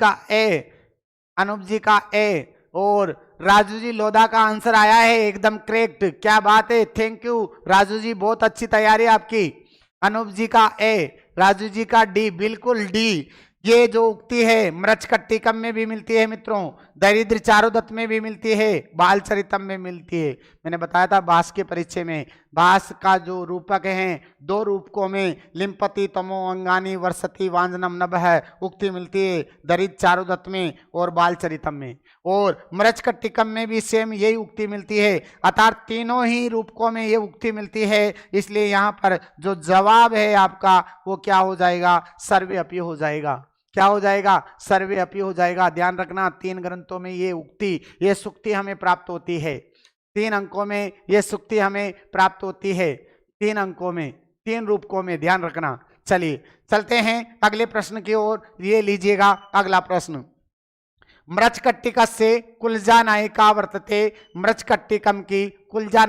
का ए, और राजू जी लोधा का आंसर आया है एकदम करेक्ट। क्या बात है, थैंक यू राजू जी, बहुत अच्छी तैयारी आपकी। अनूप जी का ए, राजू जी का डी, बिल्कुल डी। ये जो उक्ति है मृच्छकटिकम में भी मिलती है मित्रों, दरिद्र चारुदत्त में भी मिलती है, बाल चरितम में मिलती है। मैंने बताया था भास के परिचय में, भास का जो रूपक हैं दो रूपकों में लिम्पति तमो अंगानी वर्षति वांजनम नभ है उक्ति मिलती है, दरिद्र चारुदत्त में और बाल चरितम में। और मृच्छकटिकम में भी सेम यही उक्ति मिलती है, अर्थात तीनों ही रूपकों में ये उक्ति मिलती है। इसलिए यहाँ पर जो जवाब है आपका वो क्या हो जाएगा? सर्वे अपी हो जाएगा। क्या हो जाएगा? सर्वे अपी हो जाएगा। ध्यान रखना, 3 ग्रंथों में ये उक्ति, ये सुक्ति हमें प्राप्त होती है, 3 अंकों में ये सुक्ति हमें प्राप्त होती है, 3 अंकों में, 3 रूपकों में, ध्यान रखना। चलिए चलते हैं अगले प्रश्न की ओर। ये लीजिएगा अगला प्रश्न। मृच्छकटिकस्य कुलजा नायिका वर्तते, मृच्छकटिकम की कुलजा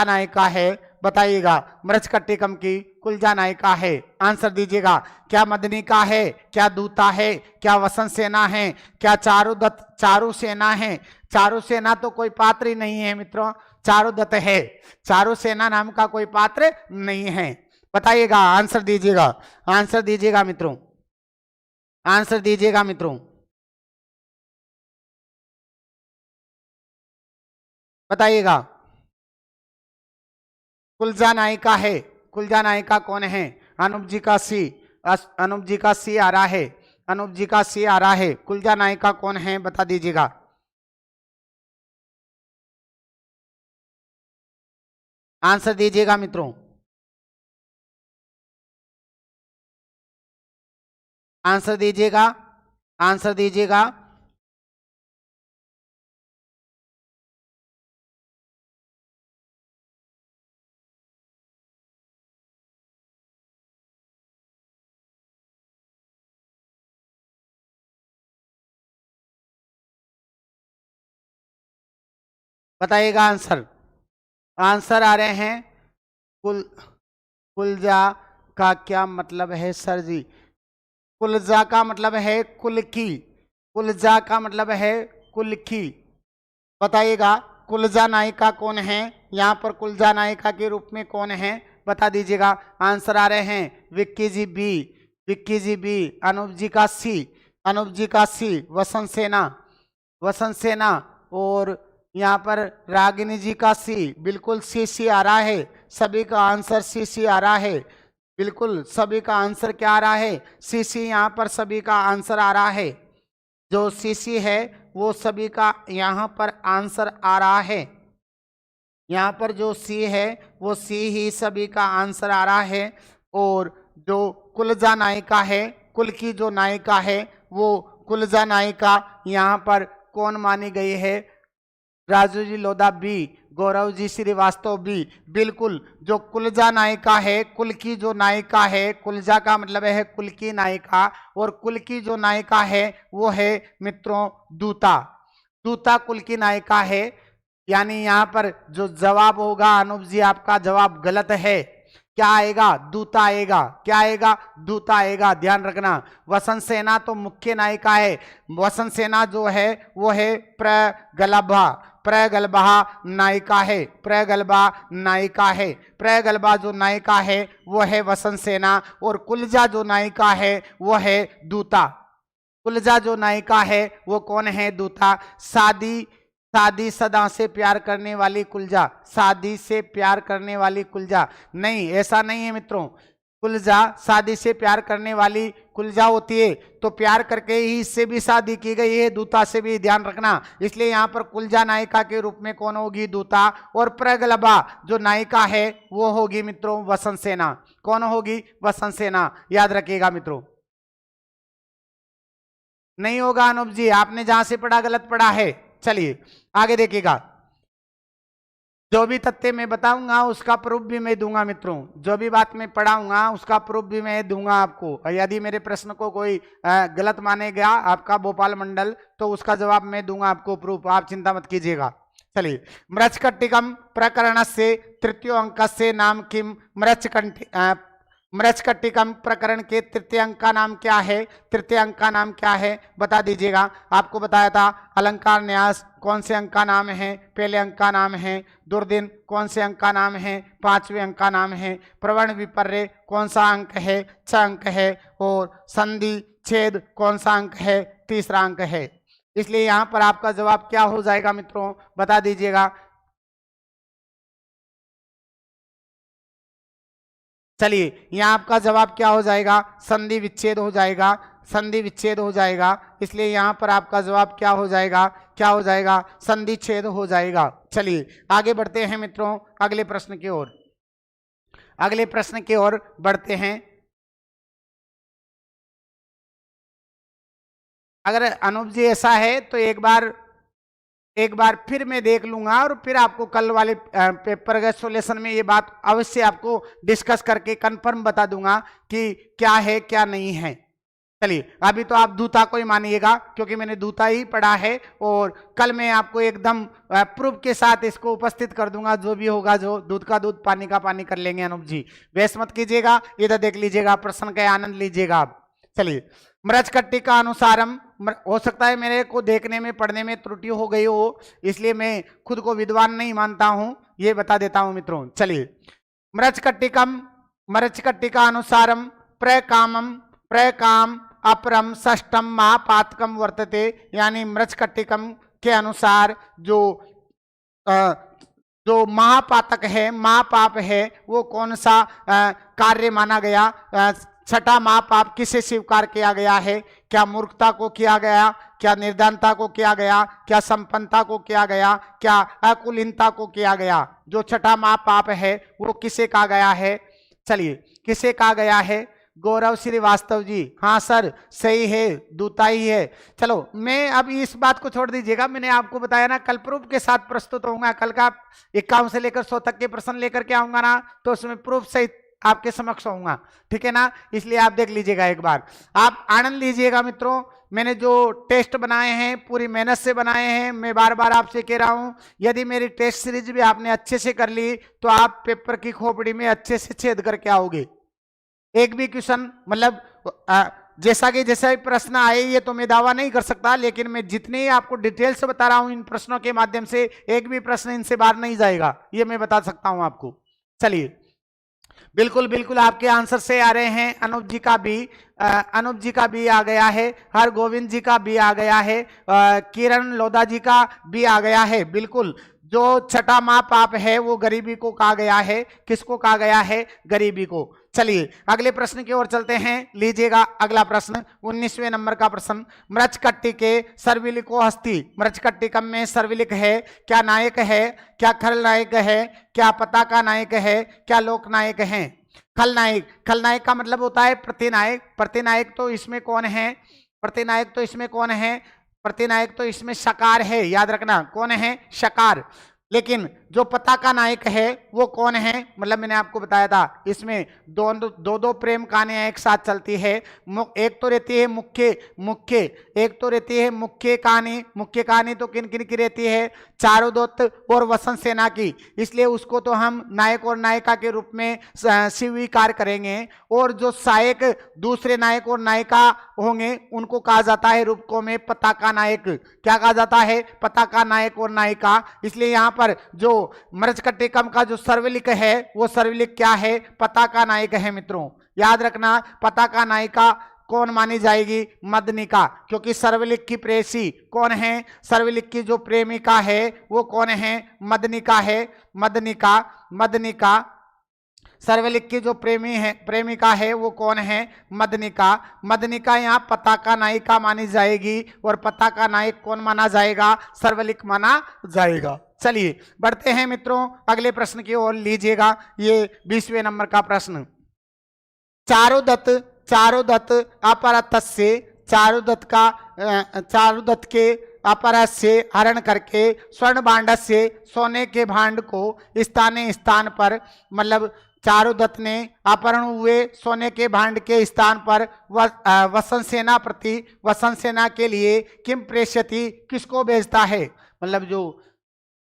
नायिका है, बताइएगा। मृच्छकटिकम की कुलजा नायिका है, आंसर दीजिएगा। क्या मदनिका है, क्या दूता है, क्या वसंत सेना है, क्या चारु सेना है? चारु सेना तो कोई पात्र ही नहीं है मित्रों, चारुदत्त है, चारु सेना नाम का कोई पात्र नहीं है। बताइएगा, आंसर दीजिएगा, आंसर दीजिएगा मित्रों, आंसर दीजिएगा मित्रों, बताइएगा। कुलजा नायिका है, कुलजा नायिका कौन है? अनूप जी का सी, अनूप जी का सी आ रहा है, अनूप जी का सी आ रहा है। कुलजा नायिका कौन है बता दीजिएगा। आंसर दीजिएगा मित्रों, आंसर दीजिएगा, आंसर दीजिएगा। बताइएगा आंसर, आंसर आ रहे हैं। कुलजा का क्या मतलब है सर जी? कुलजा का मतलब है कुल की, कुलजा का मतलब है कुल की। बताइएगा कुलजा नायिका कौन है? यहाँ पर कुलजा नायिका के रूप में कौन है बता दीजिएगा। आंसर आ रहे हैं विक्की जी बी, विक्की जी बी, अनूप जी का सी, अनूप जी का सी, वसंत सेना, वसंत सेना, और यहाँ पर रागिनी जी का सी, बिल्कुल सी आ रहा है। सभी का आंसर सी आ रहा है, बिल्कुल सभी का आंसर क्या आ रहा है? सी। यहाँ पर सभी का आंसर आ रहा है, जो सी है वो सभी का यहाँ पर आंसर आ रहा है। यहाँ पर जो सी है वो सी ही सभी का आंसर आ रहा है। और जो कुलजा नायिका है, कुल की जो नायिका है वो कुलजा नायिका यहाँ पर कौन मानी गई है? राजू जी लोधा बी, गौरव जी श्रीवास्तव बी, बिल्कुल जो कुलजा नायिका है, कुल की जो नायिका है, कुलजा का मतलब है कुल की नायिका, और कुल की जो नायिका है वो है मित्रों दूता, दूता कुल की नायिका है। यानी यहाँ पर जो जवाब होगा अनूप जी आपका जवाब गलत है। क्या आएगा? दूता आएगा। क्या आएगा? दूता आएगा। ध्यान रखना, वसंत सेना तो मुख्य नायिका है, वसंत सेना जो है वो है प्रगल्भा, प्रगल्भा नायिका है, प्रगल्भा नायिका है, प्रगल्भा जो नायिका है वो है वसंत सेना, और कुलजा जो नायिका है वो है दूता। कुलजा जो नायिका है वो कौन है? दूता। शादी, शादी सदा से प्यार करने वाली कुलजा, शादी से प्यार करने वाली कुलजा नहीं, ऐसा नहीं है मित्रों। कुलजा, शादी से प्यार करने वाली कुलजा होती है, तो प्यार करके ही इससे भी शादी की गई है, दूता से भी ध्यान रखना। इसलिए यहाँ पर कुलजा नायिका के रूप में कौन होगी? दूता। और प्रगल्भा जो नायिका है वो होगी मित्रों वसंत सेना। कौन होगी? वसंत सेना। याद रखिएगा मित्रों। नहीं होगा अनूप जी, आपने जहां से पढ़ा गलत पढ़ा है। चलिए आगे देखिएगा। जो भी तथ्य मैं बताऊंगा उसका प्रूफ भी मैं दूंगा मित्रों। जो भी बात मैं पढ़ाऊंगा उसका प्रूफ भी मैं दूंगा आपको। यदि मेरे प्रश्न को कोई गलत मानेगा आपका भोपाल मंडल, तो उसका जवाब मैं दूंगा आपको प्रूफ, आप चिंता मत कीजिएगा। चलिए, मृच्छकटिकम प्रकरणस्य तृतीय अंकस्य नाम किम? मृच्छकटिकम प्रकरण के तृतीय अंक का नाम क्या है? तृतीय अंक का नाम क्या है बता दीजिएगा। आपको बताया था अलंकार न्यास कौन से अंक का नाम है? पहले अंक का नाम है। दुर्दिन कौन से अंक का नाम है? पांचवें अंक का नाम है। प्रवर्ण विपर्य कौन सा अंक है? 6 अंक है। और संधि छेद कौन सा अंक है? तीसरा अंक है। इसलिए यहां पर आपका जवाब क्या हो जाएगा मित्रों बता दीजिएगा। चलिए यहाँ आपका जवाब क्या हो जाएगा? संधि विच्छेद हो जाएगा। संधि विच्छेद हो जाएगा। इसलिए यहाँ पर आपका जवाब क्या हो जाएगा? क्या हो जाएगा? संधि छेद हो जाएगा। चलिए आगे बढ़ते हैं मित्रों अगले प्रश्न की ओर। अगले प्रश्न की ओर बढ़ते हैं। अगर अनूप जी ऐसा है तो एक बार फिर मैं देख लूंगा और फिर आपको कल वाले पेपर के सॉल्यूशन में ये बात अवश्य आपको डिस्कस करके कंफर्म बता दूंगा कि क्या है क्या नहीं है। चलिए अभी तो आप दूता को ही मानिएगा क्योंकि मैंने दूता ही पढ़ा है, और कल मैं आपको एकदम प्रूफ के साथ इसको उपस्थित कर दूंगा। जो भी होगा, जो दूध का दूध पानी का पानी कर लेंगे अनूप जी, वेस्ट मत कीजिएगा। इधर देख लीजिएगा, प्रश्न का आनंद लीजिएगा आप। चलिए, मृच्छकटिका अनुसारम, हो सकता है मेरे को देखने में पढ़ने में त्रुटि हो गई हो, इसलिए मैं खुद को विद्वान नहीं मानता हूं, ये बता देता हूं मित्रों। चलिए, मृच्छकटिका अनुसारम प्रकाम अपरम षष्ठम महापातकम वर्तते। यानी मृच्छकटिकम के अनुसार जो महापातक है, महापाप है, वो कौन सा कार्य माना गया? छठा महापाप किसे स्वीकार किया गया है? क्या मूर्खता को किया गया? क्या निर्धनता को किया गया? क्या संपन्नता को किया गया? क्या अकुलीनता को किया गया? जो छठा महापाप है वो किसे कहा गया है? चलिए, किसे कहा गया है? गौरव श्रीवास्तव जी, हाँ सर सही है, दूता ही है। चलो मैं अब इस बात को छोड़ दीजिएगा, मैंने आपको बताया ना कल प्रूफ के साथ प्रस्तुत होऊंगा। कल का 51 से लेकर 100 तक के प्रश्न लेकर के आऊंगा ना, तो उसमें प्रूफ सहित आपके समक्ष होऊंगा, ठीक है ना। इसलिए आप देख लीजिएगा, एक बार आप आनंद लीजिएगा मित्रों। मैंने जो टेस्ट बनाए हैं पूरी मेहनत से बनाए हैं। मैं बार बार आपसे कह रहा हूं, यदि मेरी टेस्ट सीरीज भी आपने अच्छे से कर ली तो आप पेपर की खोपड़ी में अच्छे से छेद करके आओगे। एक भी क्वेश्चन मतलब जैसा भी प्रश्न आए ये तो मैं दावा नहीं कर सकता, लेकिन मैं जितने ही आपको डिटेल से बता रहा हूं इन प्रश्नों के माध्यम से, एक भी प्रश्न इनसे बाहर नहीं जाएगा, ये मैं बता सकता हूं आपको। चलिए, बिल्कुल बिल्कुल आपके आंसर से आ रहे हैं। अनूप जी का भी आ गया है, हर गोविंद जी का भी आ गया है, किरण लोधा जी का भी आ गया है। बिल्कुल, जो छठा महापाप है वो गरीबी को कहा गया है। किसको कहा गया है? गरीबी को। चलिए अगले प्रश्न की ओर चलते हैं, लीजिएगा अगला प्रश्न 19वें नंबर का प्रश्न। मृच्छकटिके सर्वलिको हस्ति। मृच्छकटिकम में सर्वलिक है, क्या नायक है? क्या खलनायक है? क्या पताका नायक है? क्या लोकनायक है? खलनायक। खलनायक का मतलब होता है प्रतिनायक। प्रतिनायक तो इसमें कौन है? प्रतिनायक तो इसमें कौन है? प्रतिनायक तो इसमें शकार है, याद रखना कौन है? शकार। लेकिन जो पताका नायक है वो कौन है? मतलब मैंने आपको बताया था इसमें दो प्रेम कहानियां एक साथ चलती है। एक तो रहती है मुख्य एक तो रहती है मुख्य कहानी। मुख्य कहानी तो किन किन की रहती है? चारुदत्त और वसंत सेना की। इसलिए उसको तो हम नायक और नायिका के रूप में स्वीकार करेंगे। और जो सहायक दूसरे नायक और नायिका होंगे उनको कहा जाता है रूपकों में पताका नायक। क्या कहा जाता है? पताका नायक और नायिका। इसलिए यहाँ पर जो मृच्छकटिकम का जो सर्वलिक है वो सर्वलिक क्या है? पताका नायक है मित्रों। याद रखना, पताका नायिका कौन मानी जाएगी? मदनिका, क्योंकि सर्वलिक की प्रेसी कौन है? सर्वलिक की जो प्रेमिका है वो कौन है? मदनिका है। मदनिका सर्वलिक की जो प्रेमिका है वो कौन है? मदनिका। मदनिका यहाँ पताका नायिका मानी जाएगी और पताका नायक कौन माना जाएगा? सर्वलिक माना जाएगा। चलिए बढ़ते हैं मित्रों अगले प्रश्न की ओर, लीजिएगा ये 20वें नंबर का प्रश्न। चारुदत्त अपरतस्य, चारुदत्त के अपरस से हरण करके स्वर्ण भांड से, सोने के भांड को स्थान पर, मतलब चारुदत्त ने अपहरण हुए सोने के भांड के स्थान पर वसंत सेना के लिए किम प्रेषयति, किसको भेजता है? मतलब जो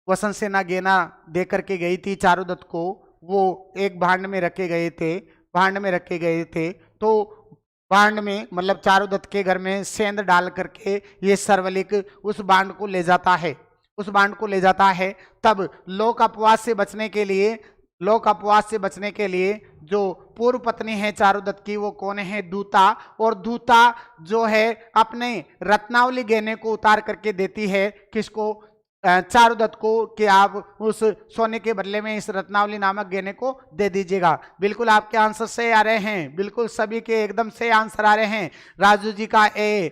वसंत सेना गेना दे करके गई थी चारुदत्त को, वो एक भांड में रखे गए थे, तो भांड में मतलब चारुदत्त के घर में सेंध डाल करके ये सर्वलिक उस भांड को ले जाता है। तब लोक अपवास से बचने के लिए जो पूर्व पत्नी है चारुदत्त की वो कौन है? दूता। और दूता जो है अपने रत्नावली गहने को उतार करके देती है किसको? चारुदत्त को, कि आप उस सोने के बदले में इस रत्नावली नामक गहने को दे दीजिएगा। बिल्कुल आपके आंसर सही आ रहे हैं, बिल्कुल सभी के एकदम से आंसर आ रहे हैं। राजू जी का ए,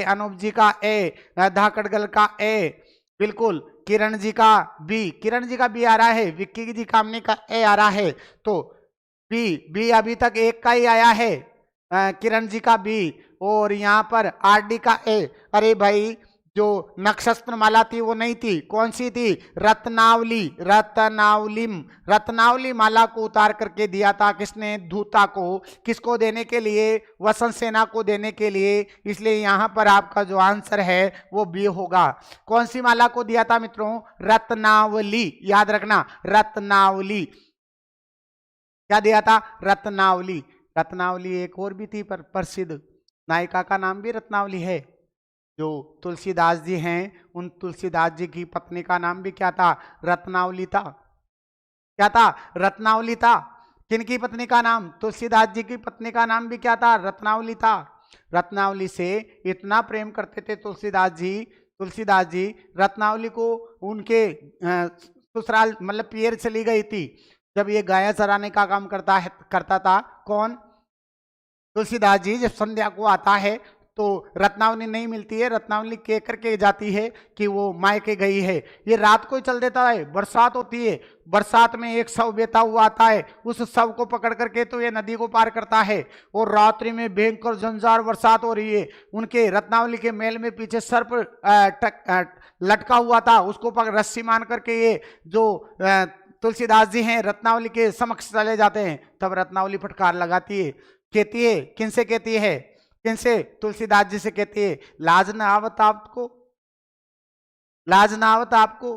अनूप जी का ए, धाकड़गल का ए, बिल्कुल किरण जी का बी आ रहा है, विक्की जी कामनी का ए आ रहा है। तो बी अभी तक एक का ही आया है, किरण जी का बी, और यहाँ पर आर डी का ए। अरे भाई जो नक्षत्र माला थी वो नहीं थी, कौन सी थी? रत्नावली माला को उतार करके दिया था किसने? दूता को। किसको देने के लिए? वसंत सेना को देने के लिए। इसलिए यहां पर आपका जो आंसर है वो बी होगा। कौन सी माला को दिया था मित्रों? रत्नावली, याद रखना, रत्नावली। क्या दिया था? रत्नावली एक और भी थी प्रसिद्ध नायिका का नाम भी रत्नावली है। जो तुलसीदास जी हैं उन तुलसीदास जी की पत्नी का नाम भी क्या था? रत्नावली था। क्या था? रत्नावली था। किनकी पत्नी का नाम? तुलसीदास जी की पत्नी का नाम भी क्या था? रत्नावली था। रत्नावली से इतना प्रेम करते थे तुलसीदास जी रत्नावली को उनके ससुराल मतलब पियर चली गई थी जब ये गाय चराने का काम करता था। कौन? तुलसीदास जी। जब संध्या को आता है तो रत्नावली नहीं मिलती है, रत्नावली कह करके जाती है कि वो मायके गई है। ये रात को ही चल देता है, बरसात होती है, बरसात में एक शव बेता हुआ आता है, उस शव को पकड़ करके तो ये नदी को पार करता है। और रात्रि में भयंकर झंझार बरसात हो रही है, उनके रत्नावली के महल में पीछे सर्प लटका हुआ था, उसको रस्सी मान करके ये जो तुलसीदास जी हैं रत्नावली के समक्ष चले जाते हैं। तब रत्नावली फटकार लगाती है, कहती है, किनसे कहती है? किनसे? तुलसीदास जी से कहती है, लाज न आवत आपको,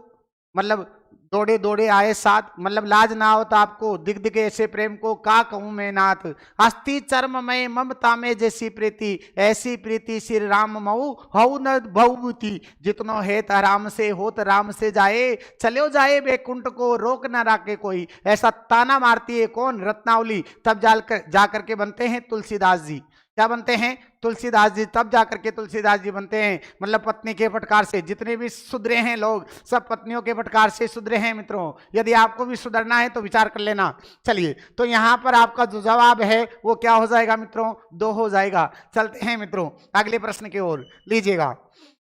मतलब दौड़े दौड़े आए साथ, मतलब लाज ना आवत आपको, दिग दिग ऐसे प्रेम को का कहूं मैं नाथ, अस्थि चर्म में ममता में जैसी प्रीति, ऐसी प्रीति श्री राम मऊ हऊ न भवभूति, जितनो हेत राम से होत राम से जाए, चलो जाए बैकुंठ को रोक न राके कोई। ऐसा ताना मारती है कौन? रत्नावली। तब जाकर के बनते हैं तुलसीदास जी। क्या बनते हैं? तुलसीदास जी। तब जाकर के तुलसीदास जी बनते हैं, मतलब पत्नी के फटकार से। जितने भी सुधरे हैं लोग सब पत्नियों के फटकार से सुधरे हैं मित्रों। यदि आपको भी सुधरना है तो विचार कर लेना। चलिए, तो यहां पर आपका जो जवाब है वो क्या हो जाएगा मित्रों? 2 हो जाएगा। चलते हैं मित्रों अगले प्रश्न की ओर, लीजिएगा।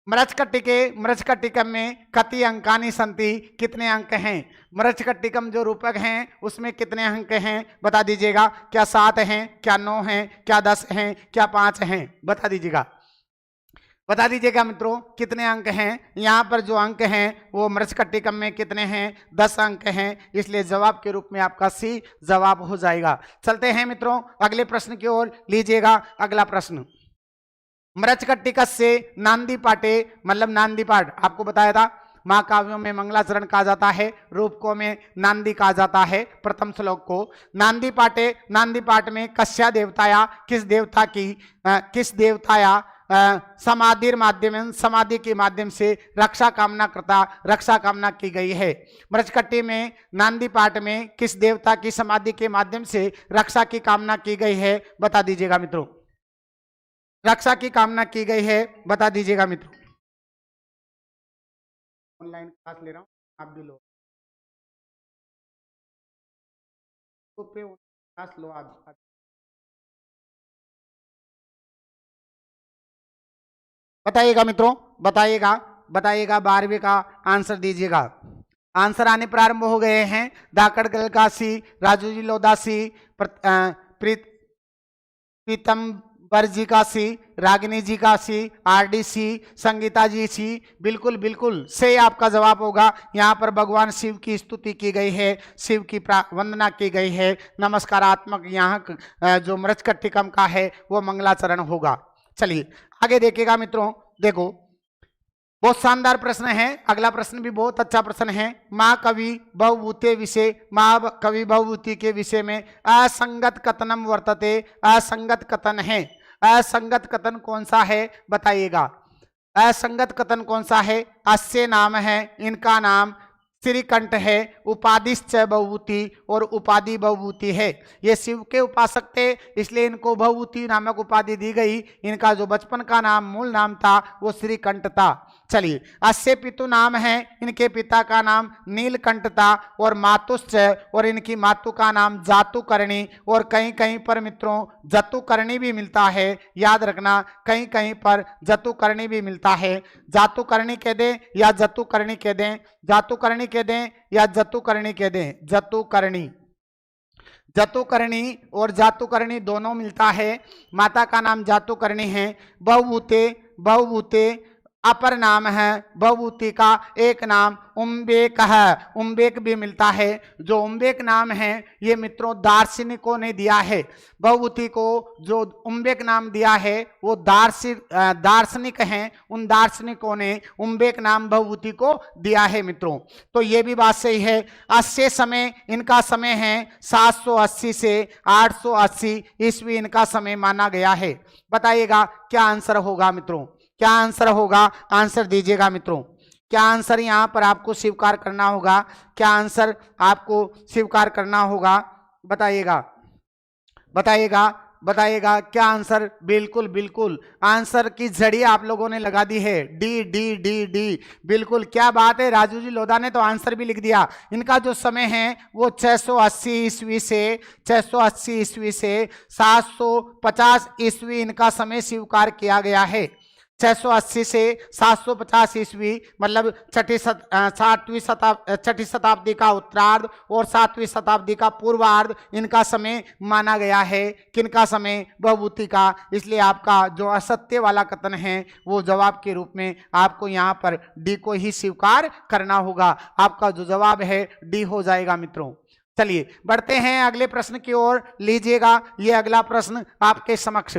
मृच्छकटिकम में कति अंकानि संति, कितने अंक हैं? मृच्छकटिकम जो रूपक हैं उसमें कितने अंक हैं बता दीजिएगा। क्या 7 हैं, क्या 9 हैं, क्या 10 हैं, क्या 5 हैं? बता दीजिएगा मित्रों कितने अंक हैं। यहाँ पर जो अंक हैं वो मृच्छकटिकम में कितने हैं? 10 अंक हैं, इसलिए जवाब के रूप में आपका सी जवाब हो जाएगा। चलते हैं मित्रों अगले प्रश्न की ओर, लीजिएगा अगला प्रश्न। मृच्छकटिक से नांदी पाटे, मतलब नांदी पाठ आपको बताया था, महाकाव्यों में मंगलाचरण कहा जाता है, रूपकों में नांदी कहा जाता है। प्रथम श्लोक को नांदी पाटे, नांदी पाठ में कस्या देवताया, किस देवताया समाधि के माध्यम से रक्षा कामना की गई है। मृच्छकटि में नांदी पाठ में किस देवता की समाधि के माध्यम से रक्षा की कामना की गई है? बता दीजिएगा मित्रों। रक्षा की कामना की गई है, बता दीजिएगा मित्रों। ऑनलाइन क्लास ले रहा हूं, आप भी लो। पे क्लास लो आप। बताइएगा मित्रों, बताइएगा, बताइएगा 12वीं का आंसर दीजिएगा। आंसर आने प्रारंभ हो गए हैं। धाकड़ गलकासी, राजू जी लोदासी, पीतम्बर जी का सी, रागिनी जी का सी, आरडीसी, संगीता जी सी, बिल्कुल बिल्कुल से आपका जवाब होगा। यहाँ पर भगवान शिव की स्तुति की गई है, शिव की वंदना की गई है। नमस्कारात्मक यहाँ जो मृचकट्टिकम का है वो मंगलाचरण होगा। चलिए आगे देखिएगा मित्रों, देखो बहुत शानदार प्रश्न है। अगला प्रश्न भी बहुत अच्छा प्रश्न है। माँ कवि बहुभूते विषय, माँ कवि बहुभूति के विषय में असंगत कथनम वर्तते, असंगत कथन है। असंगत कथन कौन सा है बताइएगा। असंगत कथन कौन सा है? अस्य नाम है, इनका नाम श्रीकंठ है, उपाधिश्च बहुभूति और उपाधि बहुभूति है। ये शिव के उपासक थे इसलिए इनको बहुभूति नामक उपाधि दी गई। इनका जो बचपन का नाम मूल नाम था वो श्रीकंठ था। चलिए, अस्य पितु नाम है, इनके पिता का नाम नीलकंठ था, और मातुश्च और इनकी मातु का नाम जातुकर्णी, और कहीं कहीं पर मित्रों जतुकर्णी भी मिलता है। याद रखना, कहीं कहीं पर जतुकर्णी भी मिलता है। जातुकर्णी कह दें या जतुकर्णी कह दें, जातुकर्णी कह दें या जतुकर्णी कह दें, जतुकर्णी, जतुकर्णी और जातुकर्णी दोनों मिलता है। माता का नाम जातुकर्णी है। बहुभूते, बहुभूते अपर नाम है, बहुभूति का एक नाम उम्बेक है, उम्बेक भी मिलता है। जो उम्बेक नाम है ये मित्रों दार्शनिकों ने दिया है। बहुभूति को जो उम्बेक नाम दिया है वो दार्शनिक हैं, उन दार्शनिकों ने उम्बेक नाम बहुभूति को दिया है मित्रों। तो ये भी बात सही है। अस्से समय, इनका समय है 780 से 880 ईस्वी इनका समय माना गया है। बताइएगा क्या आंसर होगा मित्रों, क्या आंसर होगा? आंसर दीजिएगा मित्रों। क्या आंसर यहां पर आपको स्वीकार करना होगा? क्या आंसर आपको स्वीकार करना होगा? बताइएगा, बताइएगा, बताइएगा क्या आंसर? बिल्कुल बिल्कुल, आंसर की झड़ी आप लोगों ने लगा दी है, डी डी डी डी। बिल्कुल, क्या बात है, राजू जी लोधा ने तो आंसर भी लिख दिया। इनका जो समय है वो 680 ईस्वी से 680 ईस्वी से 750 ईस्वी इनका समय स्वीकार किया गया है। 680 से 750 ईस्वी मतलब छठी शताब्दी का उत्तरार्ध और 7वीं शताब्दी का पूर्वार्ध इनका समय माना गया है। किनका समय? बहुभूति का। इसलिए आपका जो असत्य वाला कथन है वो जवाब के रूप में आपको यहाँ पर डी को ही स्वीकार करना होगा। आपका जो जवाब है डी हो जाएगा मित्रों। चलिए बढ़ते हैं अगले प्रश्न की ओर। लीजिएगा ये अगला प्रश्न आपके समक्ष।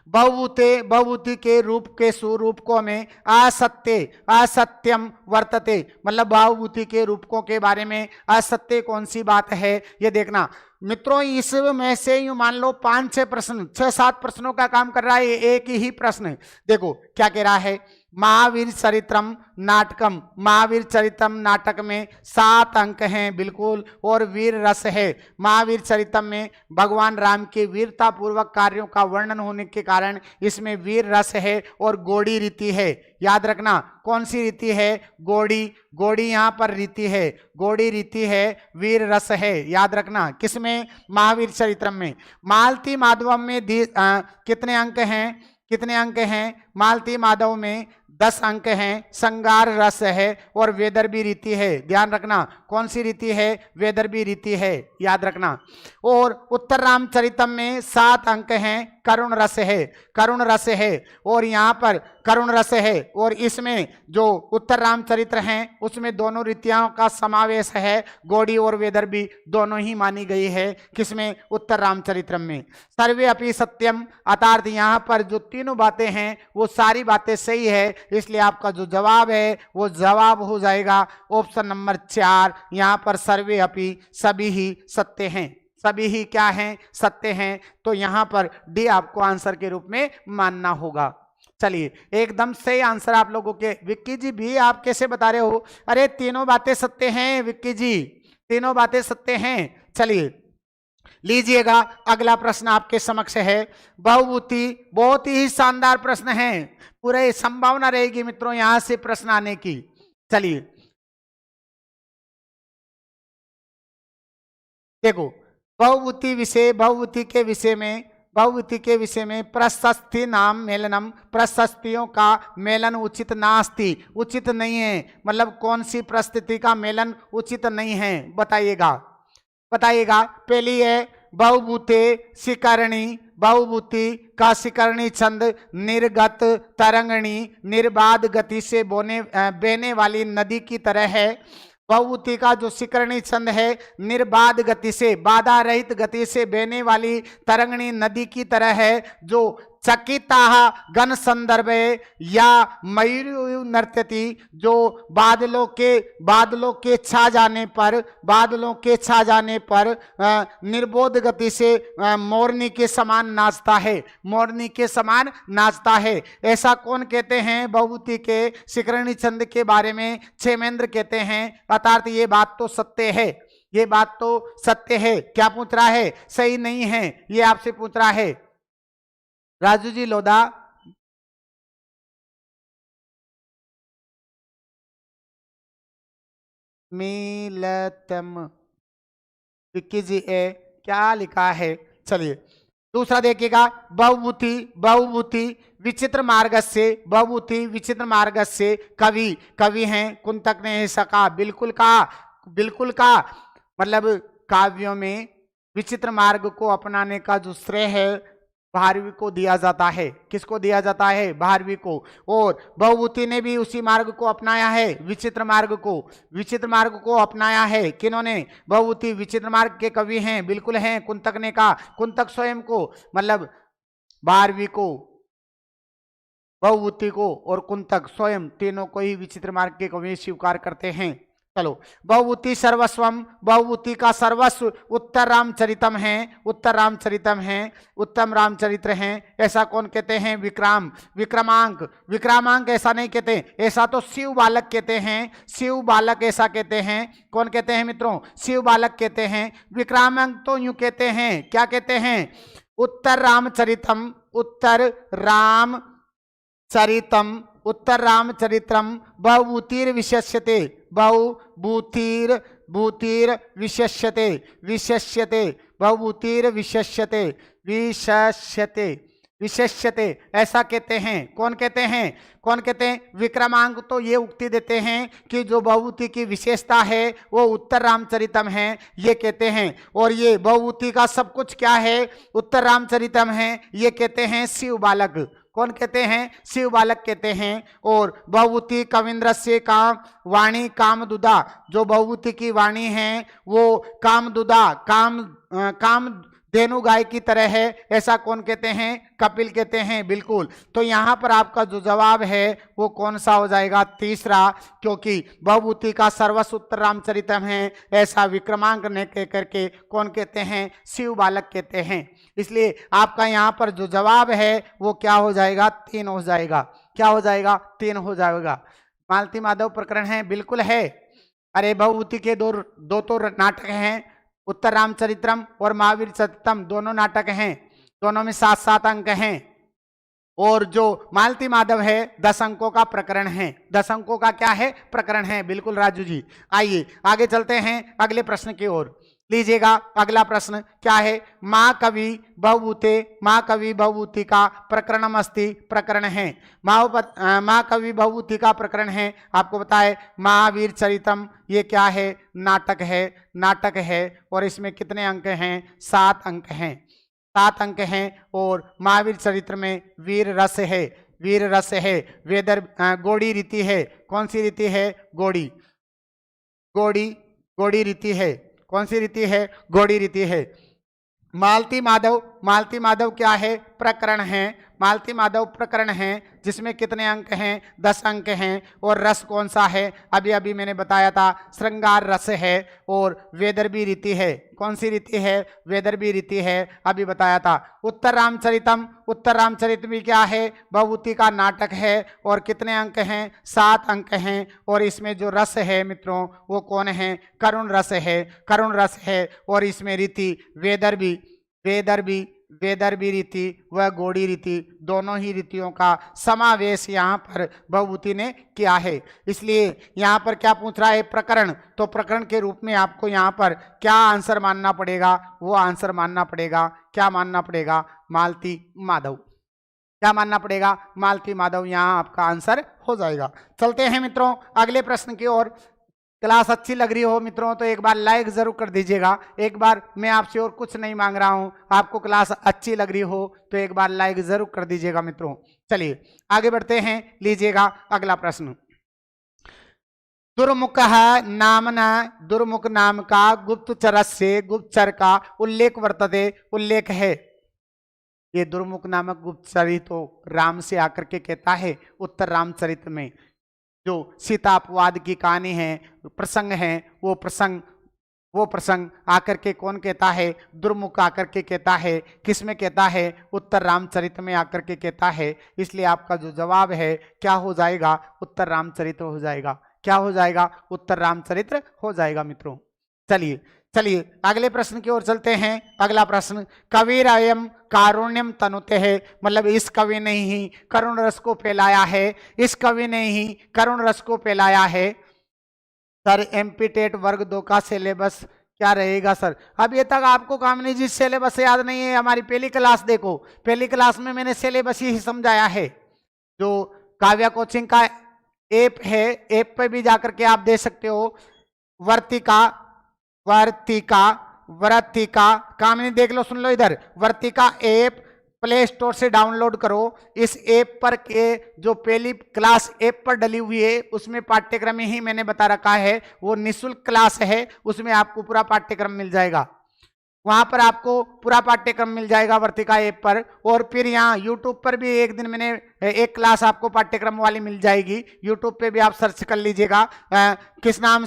बहुभूते, बहुभूति के रूप के स्वरूपकों में असत्य, असत्यम वर्तते, मतलब बहुभूति के रूपकों के बारे में असत्य कौन सी बात है ये देखना मित्रों। इसमें से यूं मान लो 5-6 प्रश्न, 6-7 प्रश्नों का काम कर रहा है एक ही प्रश्न। देखो क्या कह रहा है। महावीर चरित्रम नाटकम, महावीर चरित्रम नाटक में 7 अंक हैं बिल्कुल, और वीर रस है। महावीर चरित्रम में भगवान राम के वीरता पूर्वक कार्यों का वर्णन होने के कारण इसमें वीर रस है और गौड़ी रीति है। याद रखना कौन सी रीति है? गौड़ी, गौड़ी यहाँ पर रीति है, गौड़ी रीति है, वीर रस है। याद रखना किसमें? महावीर चरित्रम में। मालती माधवम में कितने अंक हैं? कितने अंक हैं? मालती माधव में 10 अंक हैं। संगार रस है और वेदर्भी रीति है। ध्यान रखना कौन सी रीति है? वेदर्भी रीति है, याद रखना। और उत्तर रामचरितम में 7 अंक हैं। करुण रस है, करुण रस है, और यहाँ पर करुण रस है। और इसमें जो उत्तर रामचरित्र हैं उसमें दोनों रीतियों का समावेश है, गौड़ी और वेदर्भी दोनों ही मानी गई है। किसमें? उत्तर रामचरित्र में। सर्वे अपि सत्यम, अर्थात यहाँ पर जो तीनों बातें हैं वो सारी बातें सही है, इसलिए आपका जो जवाब है वो जवाब हो जाएगा ऑप्शन नंबर 4। यहाँ पर सर्वे अपि, सभी ही सत्य हैं, सभी ही क्या हैं? सत्य हैं। तो यहाँ पर डी आपको आंसर के रूप में मानना होगा। चलिए एकदम सही आंसर आप लोगों के। विक्की जी भी आप कैसे बता रहे हो? अरे तीनों बातें सत्य हैं विक्की जी, तीनों बातें सत्य हैं। चलिए लीजिएगा अगला प्रश्न आपके समक्ष है। बहुभूति, बहुत ही शानदार प्रश्न है, पूरे संभावना रहेगी मित्रों यहां से प्रश्न आने की। चलिए देखो बहुभूति विषय, बहुभूति के विषय में, बहुभूति के विषय में प्रशस्ति नाम मेलनम, प्रशस्तियों का मेलन उचित नास्ति, उचित नहीं है। मतलब कौन सी प्रस्थिति का मेलन उचित नहीं है, बताइएगा, बताइएगा। पहली है बहुभूते शिकरणी, बहुभूति का शिकरणी छंद निर्गत तरंगणी, निर्बाध गति से बहने वाली नदी की तरह है। बहुभूति का जो शिकरणी छंद है निर्बाध गति से, बाधा रहित गति से बहने वाली तरंगणी नदी की तरह है, जो चकिता गण संदर्भे या मयूर नर्तती, जो बादलों के छा जाने पर, बादलों के छा जाने पर निर्बोध गति से मोरनी के समान नाचता है, मोरनी के समान नाचता है। ऐसा कौन कहते हैं बहुभूति के शिकरणी छंद के बारे में? क्षेमेंद्र कहते हैं। अर्थात ये बात तो सत्य है, ये बात तो सत्य है। क्या पूछ रहा है? सही नहीं है, ये आपसे पूछ रहा है। राजू जी लोधा, मीलतम, विक्की जी क्या लिखा है? चलिए दूसरा देखिएगा। बहुभूति, बहुभूति विचित्र मार्ग से, बहुभूति विचित्र मार्ग से कवि, कवि हैं कुंतक ने ऐसा कहा, बिल्कुल कहा, बिल्कुल कहा। मतलब काव्यों में विचित्र मार्ग को अपनाने का जो श्रेय है भारवी को दिया जाता है। किसको दिया जाता है? भारवी को। और बहुभूति ने भी उसी मार्ग को अपनाया है, विचित्र मार्ग को, विचित्र मार्ग को अपनाया है। किन्होंने? बहुभूति विचित्र मार्ग के कवि हैं, बिल्कुल हैं। कुंतक ने कहा, कुंतक स्वयं को, मतलब भारवी को, बहुभूति को और कुंतक स्वयं तीनों को ही विचित्र मार्ग के कवि स्वीकार करते हैं। चलो, बहुभूति सर्वस्वम, बहुभूति का सर्वस्व उत्तर रामचरितम है, उत्तर रामचरितम है, उत्तम रामचरित्र हैं। ऐसा कौन कहते हैं? विक्राम, विक्रमांक, विक्रमांक ऐसा नहीं कहते, ऐसा तो शिव बालक कहते हैं, शिव बालक ऐसा कहते हैं। कौन कहते हैं मित्रों? शिव बालक कहते हैं। विक्रामांक तो यूं कहते हैं, क्या कहते हैं? उत्तर रामचरितम, उत्तर रामचरितम, उत्तर रामचरित्रम बहुभूतिर विशेष्यते, बहुभूतिर, भूतिर विशेष्यते, विशेष्यते, बहुभूतिर विशेष्यते, विशेष्यते, विशेष्यते ऐसा कहते हैं। कौन कहते हैं? कौन कहते हैं? विक्रमांक तो ये उक्ति देते हैं कि जो बहुभूति की विशेषता है वो उत्तर रामचरितम है, ये कहते हैं। और ये बहुभूति का सब कुछ क्या है? उत्तर रामचरितम है, ये कहते हैं शिव बालक। कौन कहते हैं? शिव बालक कहते हैं। और बहुभूति कविंद्र से काम वाणी कामदुदा, जो बहुभूति की वाणी है वो कामदुदा, काम धेनु गाय की तरह है, ऐसा कौन कहते हैं? कपिल कहते हैं। बिल्कुल। तो यहाँ पर आपका जो जवाब है वो कौन सा हो जाएगा? तीसरा, क्योंकि बहुभूति का सर्वस्व उत्तर रामचरितम है, ऐसा विक्रमांक ने कह करके कौन कहते हैं? शिव बालक कहते हैं। इसलिए आपका यहाँ पर जो जवाब है वो क्या हो जाएगा? 3 हो जाएगा। क्या हो जाएगा? 3 हो जाएगा। मालती माधव प्रकरण है, बिल्कुल है। अरे बहुभूति के दो तो नाटक हैं, उत्तर रामचरित्रम और महावीर चरितम, दोनों नाटक हैं, दोनों में 7-7 अंक हैं। और जो मालती माधव है 10 अंकों का प्रकरण है, 10 अंकों का क्या है? प्रकरण है। बिल्कुल राजू जी। आइए आगे चलते हैं अगले प्रश्न की ओर। लीजिएगा अगला प्रश्न क्या है? माँ कवि बहुभूते, माँ कवि बहुभूति का प्रकरणम अस्ति, प्रकरण है। माँ कवि बहुभूति का प्रकरण है। आपको बताए महावीर चरितम, ये क्या है? नाटक है, नाटक है। और इसमें कितने अंक हैं? 7 अंक हैं, 7 अंक हैं। और महावीर चरित्र में वीर रस है, वीर रस है। वेदर गोड़ी रीति है। कौन सी रीति है? गोड़ी, गोड़ी रीति है। कौन सी रीति है? गोड़ी रीति है। मालती माधव, मालती माधव क्या है? प्रकरण है। मालती माधव प्रकरण है जिसमें कितने अंक हैं? 10 अंक हैं। और रस कौन सा है? अभी अभी मैंने बताया था, श्रृंगार रस है। और वेदर्भी रीति है। कौन सी रीति है? वेदर्भी रीति है, अभी बताया था। उत्तर रामचरितम, उत्तर रामचरित भी क्या है? बहुभूति का नाटक है। और कितने अंक हैं? 7 अंक हैं। और इसमें जो रस है मित्रों वो कौन है? करुण रस है, करुण रस है। और इसमें रीति वेदर्भी, वेदर्भी, वेदर्भी रीति व गौड़ी रीति दोनों ही रीतियों का समावेश यहाँ पर भवभूति ने किया है। इसलिए यहाँ पर क्या पूछ रहा है, प्रकरण, तो प्रकरण के रूप में आपको यहाँ पर क्या आंसर मानना पड़ेगा, वो आंसर मानना पड़ेगा, क्या मानना पड़ेगा, मालती माधव। क्या मानना पड़ेगा, मालती माधव, यहाँ आपका आंसर हो जाएगा। चलते हैं मित्रों अगले प्रश्न की ओर। क्लास अच्छी लग रही हो मित्रों तो एक बार लाइक जरूर कर दीजिएगा। एक बार मैं आपसे और कुछ नहीं मांग रहा हूं, आपको क्लास अच्छी लग रही हो तो एक बार लाइक जरूर कर दीजिएगा मित्रों। चलिए आगे बढ़ते हैं, लीजिएगा अगला प्रश्न। दुर्मुख नामना, दुर्मुख नाम का गुप्तचर से गुप्तचर का उल्लेख वर्तते, उल्लेख है। ये दुर्मुख नामक गुप्तचर तो राम से आकर के कहता है उत्तर रामचरित में, जो सीता अपवाद की कहानी है, प्रसंग है, वो प्रसंग आकर के कौन कहता है, दुर्मुख आकर के कहता है। किस में कहता है, उत्तर रामचरित में आकर के कहता है। इसलिए आपका जो जवाब है क्या हो जाएगा, उत्तर रामचरित्र हो जाएगा। क्या हो जाएगा, उत्तर रामचरित्र हो जाएगा मित्रों। चलिए अगले प्रश्न की ओर चलते हैं। अगला प्रश्न, कविर अयम कारुण्यम तनुते है, मतलब इस कवि ने ही करुण रस को फैलाया है, इस कवि ने ही करुण रस को फैलाया है। सर एमपी टेट वर्ग 2 का सिलेबस क्या रहेगा सर? अभी तक आपको कामिनी जी सिलेबस याद नहीं है। हमारी पहली क्लास देखो, पहली क्लास में मैंने सिलेबस ही समझाया है। जो काव्या कोचिंग का ऐप है, ऐप पे भी जाकर के आप दे सकते हो। वर्तिका कामिनी देख लो, सुन लो इधर, वर्तिका ऐप प्ले स्टोर से डाउनलोड करो। इस ऐप पर के जो पहली क्लास ऐप पर डली हुई है उसमें पाठ्यक्रम ही मैंने बता रखा है, वो निःशुल्क क्लास है, उसमें आपको पूरा पाठ्यक्रम मिल जाएगा। वहां पर आपको पूरा पाठ्यक्रम मिल जाएगा वर्तिका ऐप पर। और फिर यहाँ यूट्यूब पर भी एक दिन मैंने एक क्लास आपको पाठ्यक्रम वाली मिल जाएगी, यूट्यूब पे भी आप सर्च कर लीजिएगा। किस नाम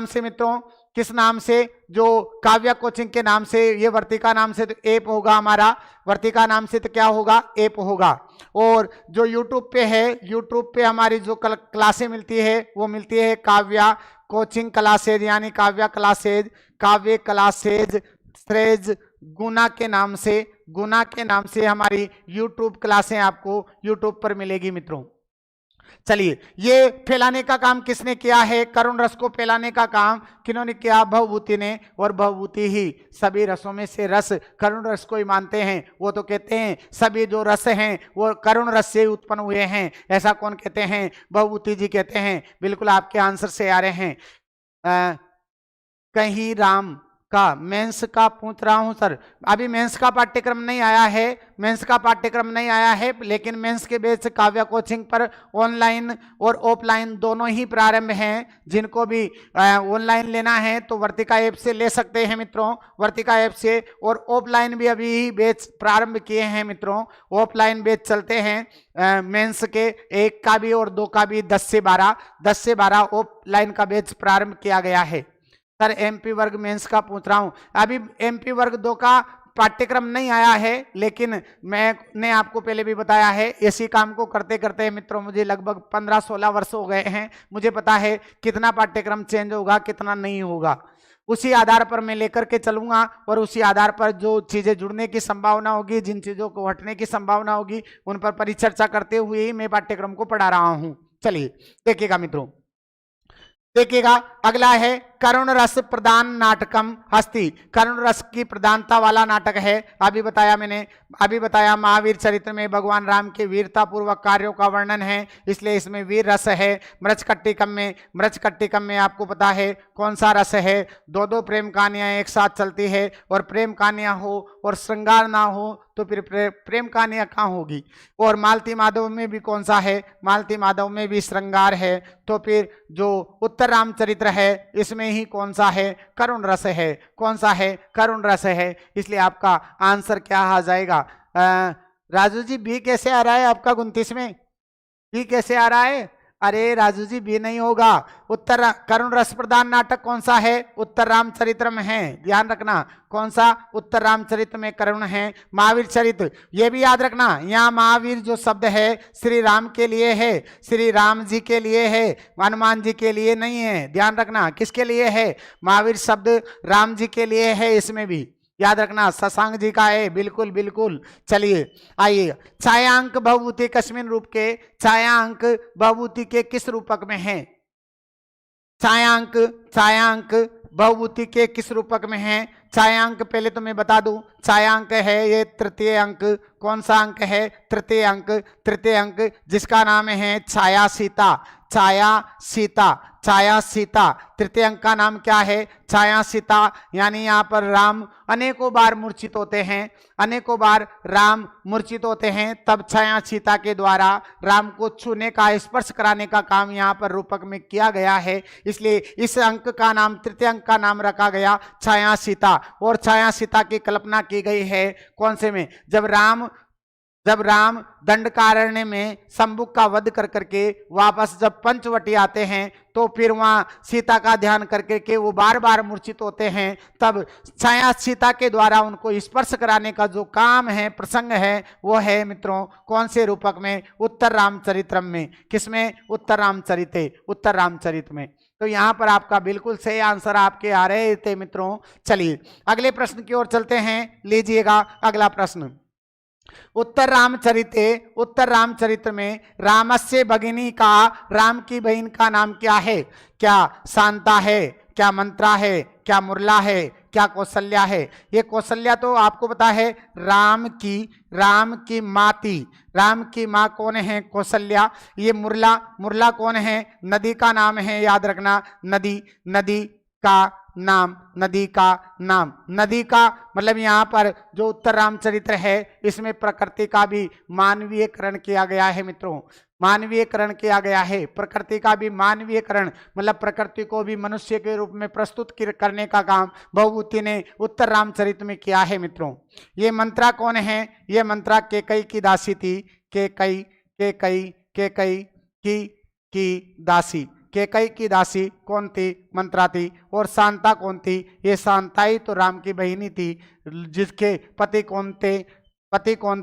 से मित्रों, किस नाम से, जो काव्या कोचिंग के नाम से, ये वर्तिका नाम से तो ऐप होगा हमारा, वर्तिका नाम से तो क्या होगा, ऐप होगा। और जो यूट्यूब पे है, यूट्यूब पे हमारी जो क्लासें मिलती है वो मिलती है काव्या कोचिंग क्लासेज, यानी काव्या क्लासेज, काव्य क्लासेज श्रेज गुना के नाम से हमारी यूट्यूब क्लासें आपको यूट्यूब पर मिलेगी मित्रों। चलिए, ये फैलाने का काम किसने किया है, करुण रस को फैलाने का काम किन्होंने किया, भवभूति ने। और भवभूति ही सभी रसों में से रस करुण रस को ही मानते हैं। वो तो कहते हैं सभी जो रस हैं वो करुण रस से उत्पन्न हुए हैं। ऐसा कौन कहते हैं, भवभूति जी कहते हैं। बिल्कुल आपके आंसर से आ रहे हैं। कहीं राम का मेंस का पूछ रहा हूं सर, अभी मेंस का पाठ्यक्रम नहीं आया है, लेकिन मेंस के बेस काव्या कोचिंग पर ऑनलाइन और ऑफलाइन दोनों ही प्रारंभ हैं। जिनको भी ऑनलाइन लेना है तो वर्तिका ऐप से ले सकते हैं मित्रों, वर्तिका ऐप से। और ऑफलाइन भी अभी ही बैच प्रारंभ किए हैं मित्रों, ऑफलाइन बैच चलते हैं मेंस के 1 का भी और 2 का भी 10 से 12 ऑफलाइन का बैच प्रारंभ किया गया है। सर एमपी वर्ग मेंस का पूछ रहा हूं, अभी एमपी वर्ग 2 का पाठ्यक्रम नहीं आया है, लेकिन मैंने आपको पहले भी बताया है, इसी काम को करते करते मित्रों मुझे लगभग 15-16 वर्ष हो गए हैं। मुझे पता है कितना पाठ्यक्रम चेंज होगा, कितना नहीं होगा। उसी आधार पर मैं लेकर के चलूंगा और उसी आधार पर जो चीजें जुड़ने की संभावना होगी, जिन चीजों को हटने की संभावना होगी, उन पर परिचर्चा करते हुए ही मैं पाठ्यक्रम को पढ़ा रहा हूं। चलिए देखिएगा मित्रों, देखिएगा अगला है करुण रस प्रधान नाटकम हस्ती। करुण रस की प्रधानता वाला नाटक है। अभी बताया महावीर चरित्र में भगवान राम के वीरता पूर्वक कार्यों का वर्णन है, इसलिए इसमें वीर रस है। मृचकट्टिकम में आपको पता है कौन सा रस है, 2 प्रेम कहानियां एक साथ चलती है, और प्रेम कहानियां हो और श्रृंगार ना हो तो फिर प्रेम कहानियां कहाँ होगी। और मालती माधव में भी कौन सा है, मालती माधव में भी श्रृंगार है। तो फिर जो उत्तर रामचरित्र है इसमें ही कौन सा है, करुण रस है। कौन सा है, करुण रस है। इसलिए आपका आंसर क्या आ जाएगा, राजू जी बी कैसे आ रहा है आपका 29 में, बी कैसे आ रहा है? अरे राजू जी बी नहीं होगा। उत्तर करुण रस प्रधान नाटक कौन सा है, उत्तर रामचरित्र में है, ध्यान रखना। कौन सा, उत्तर रामचरित्र में करुण है। महावीर चरित्र ये भी याद रखना, यहाँ महावीर जो शब्द है श्री राम के लिए है, श्री राम जी के लिए है, हनुमान जी के लिए नहीं है। ध्यान रखना किसके लिए है, महावीर शब्द राम जी के लिए है इसमें भी। याद रखना शशांक जी का है, बिल्कुल बिल्कुल। चलिए आइए, छायांक बहुभूति कस्मिन रूप के, छायांक बहुभूति के किस रूपक में है? छायांक छायांक बहुभूति के किस रूपक में है? छायांक पहले तो मैं बता दूं, छायांक है ये तृतीय अंक। कौन सा अंक है? तृतीय अंक। तृतीय अंक जिसका नाम है छाया सीता, छाया सीता, छाया सीता। तृतीय अंक का नाम क्या है? छाया सीता। यानी यहाँ पर राम अनेकों बार मूर्छित होते हैं, अनेकों बार राम मूर्छित होते हैं, तब छाया सीता के द्वारा राम को छूने का, स्पर्श कराने का काम यहाँ पर रूपक में किया गया है। इसलिए इस अंक का नाम, तृतीय अंक का नाम रखा गया छाया सीता। और छाया सीता की कल्पना की गई है कौन से में? जब राम दंडकारण्य में शंबुक का वध कर करके वापस जब पंचवटी आते हैं, तो फिर वहां सीता का ध्यान करके के वो बार बार मूर्छित होते हैं, तब छाया सीता के द्वारा उनको स्पर्श कराने का जो काम है, प्रसंग है, वो है मित्रों कौन से रूपक में? उत्तर रामचरित्रम में। किसमें? उत्तर रामचरिते, उत्तर रामचरित में। तो यहाँ पर आपका बिल्कुल सही आंसर आपके आ रहे थे मित्रों। चलिए अगले प्रश्न की ओर चलते हैं, लीजिएगा अगला प्रश्न। उत्तर रामचरिते, उत्तर रामचरित्र में रामस्य भगिनी का, राम की बहन का नाम क्या है? क्या शांता है, क्या मंत्रा है, क्या मुरला है, क्या कौशल्या है? ये कौशल्या तो आपको पता है राम की माँ थी। राम की माँ कौन है? कौशल्या। ये मुरला कौन है? नदी का नाम है, याद रखना, नदी का नाम, नदी का नाम। नदी का मतलब यहाँ पर जो उत्तर रामचरित्र है, इसमें प्रकृति का भी मानवीयकरण किया गया है मित्रों, मानवीयकरण किया गया है। प्रकृति का भी मानवीयकरण मतलब प्रकृति को भी मनुष्य के रूप में प्रस्तुत करने का काम बहुभूति ने उत्तर रामचरित में किया है मित्रों। ये मंत्रा कौन है? ये मंत्रा केकई की दासी थी, केकई की दासी। केकई की दासी कौन थी? मंत्रा थी। और शांता कौन थी? ये शांता ही तो राम की बहिनी थी, जिसके पति कौन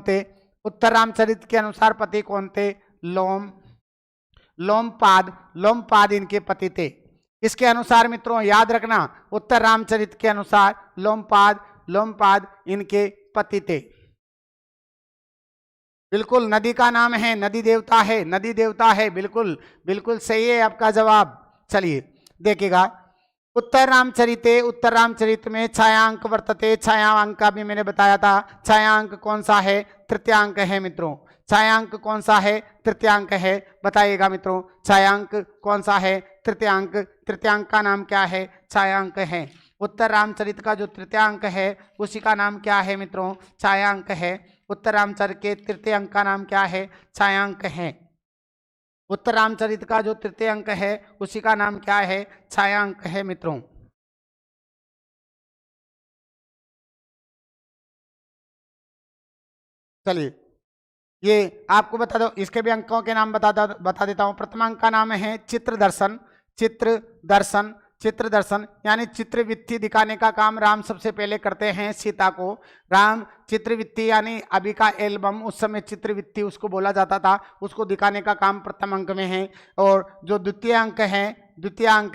थे? उत्तर रामचरित के अनुसार पति कौन थे? लोमपाद इनके पति थे। इसके अनुसार मित्रों याद रखना, उत्तर रामचरित के अनुसार लोमपाद इनके पति थे। बिल्कुल नदी का नाम है, नदी देवता है, बिल्कुल सही है आपका जवाब। चलिए देखिएगा, उत्तर रामचरित में छायांक वर्तते। छायांक का भी मैंने बताया था। छायांक कौन सा है? तृतीयांक है मित्रों। छायांक कौन सा है? तृतीयांक है। बताइएगा मित्रों, छायांक कौन सा है? तृतीयांक का नाम क्या है? छायांक है। उत्तर रामचरित का जो तृतीयांक है उसी का नाम क्या है मित्रों? छायांक है। उत्तर रामचरित के तृतीय अंक का नाम क्या है? छायांक है। उत्तर रामचरित का जो तृतीय अंक है उसी का नाम क्या है? छायांक है मित्रों। चलिए ये आपको बता दो, इसके भी अंकों के नाम बता देता हूं। प्रथम अंक का नाम है चित्रदर्शन यानी चित्रवृत्ति दिखाने का काम राम सबसे पहले करते हैं सीता को। राम चित्रवृत्ति यानी अभी का एल्बम, उस समय चित्रवृत्ति उसको बोला जाता था, उसको दिखाने का काम प्रथम अंक में है। और जो द्वितीय अंक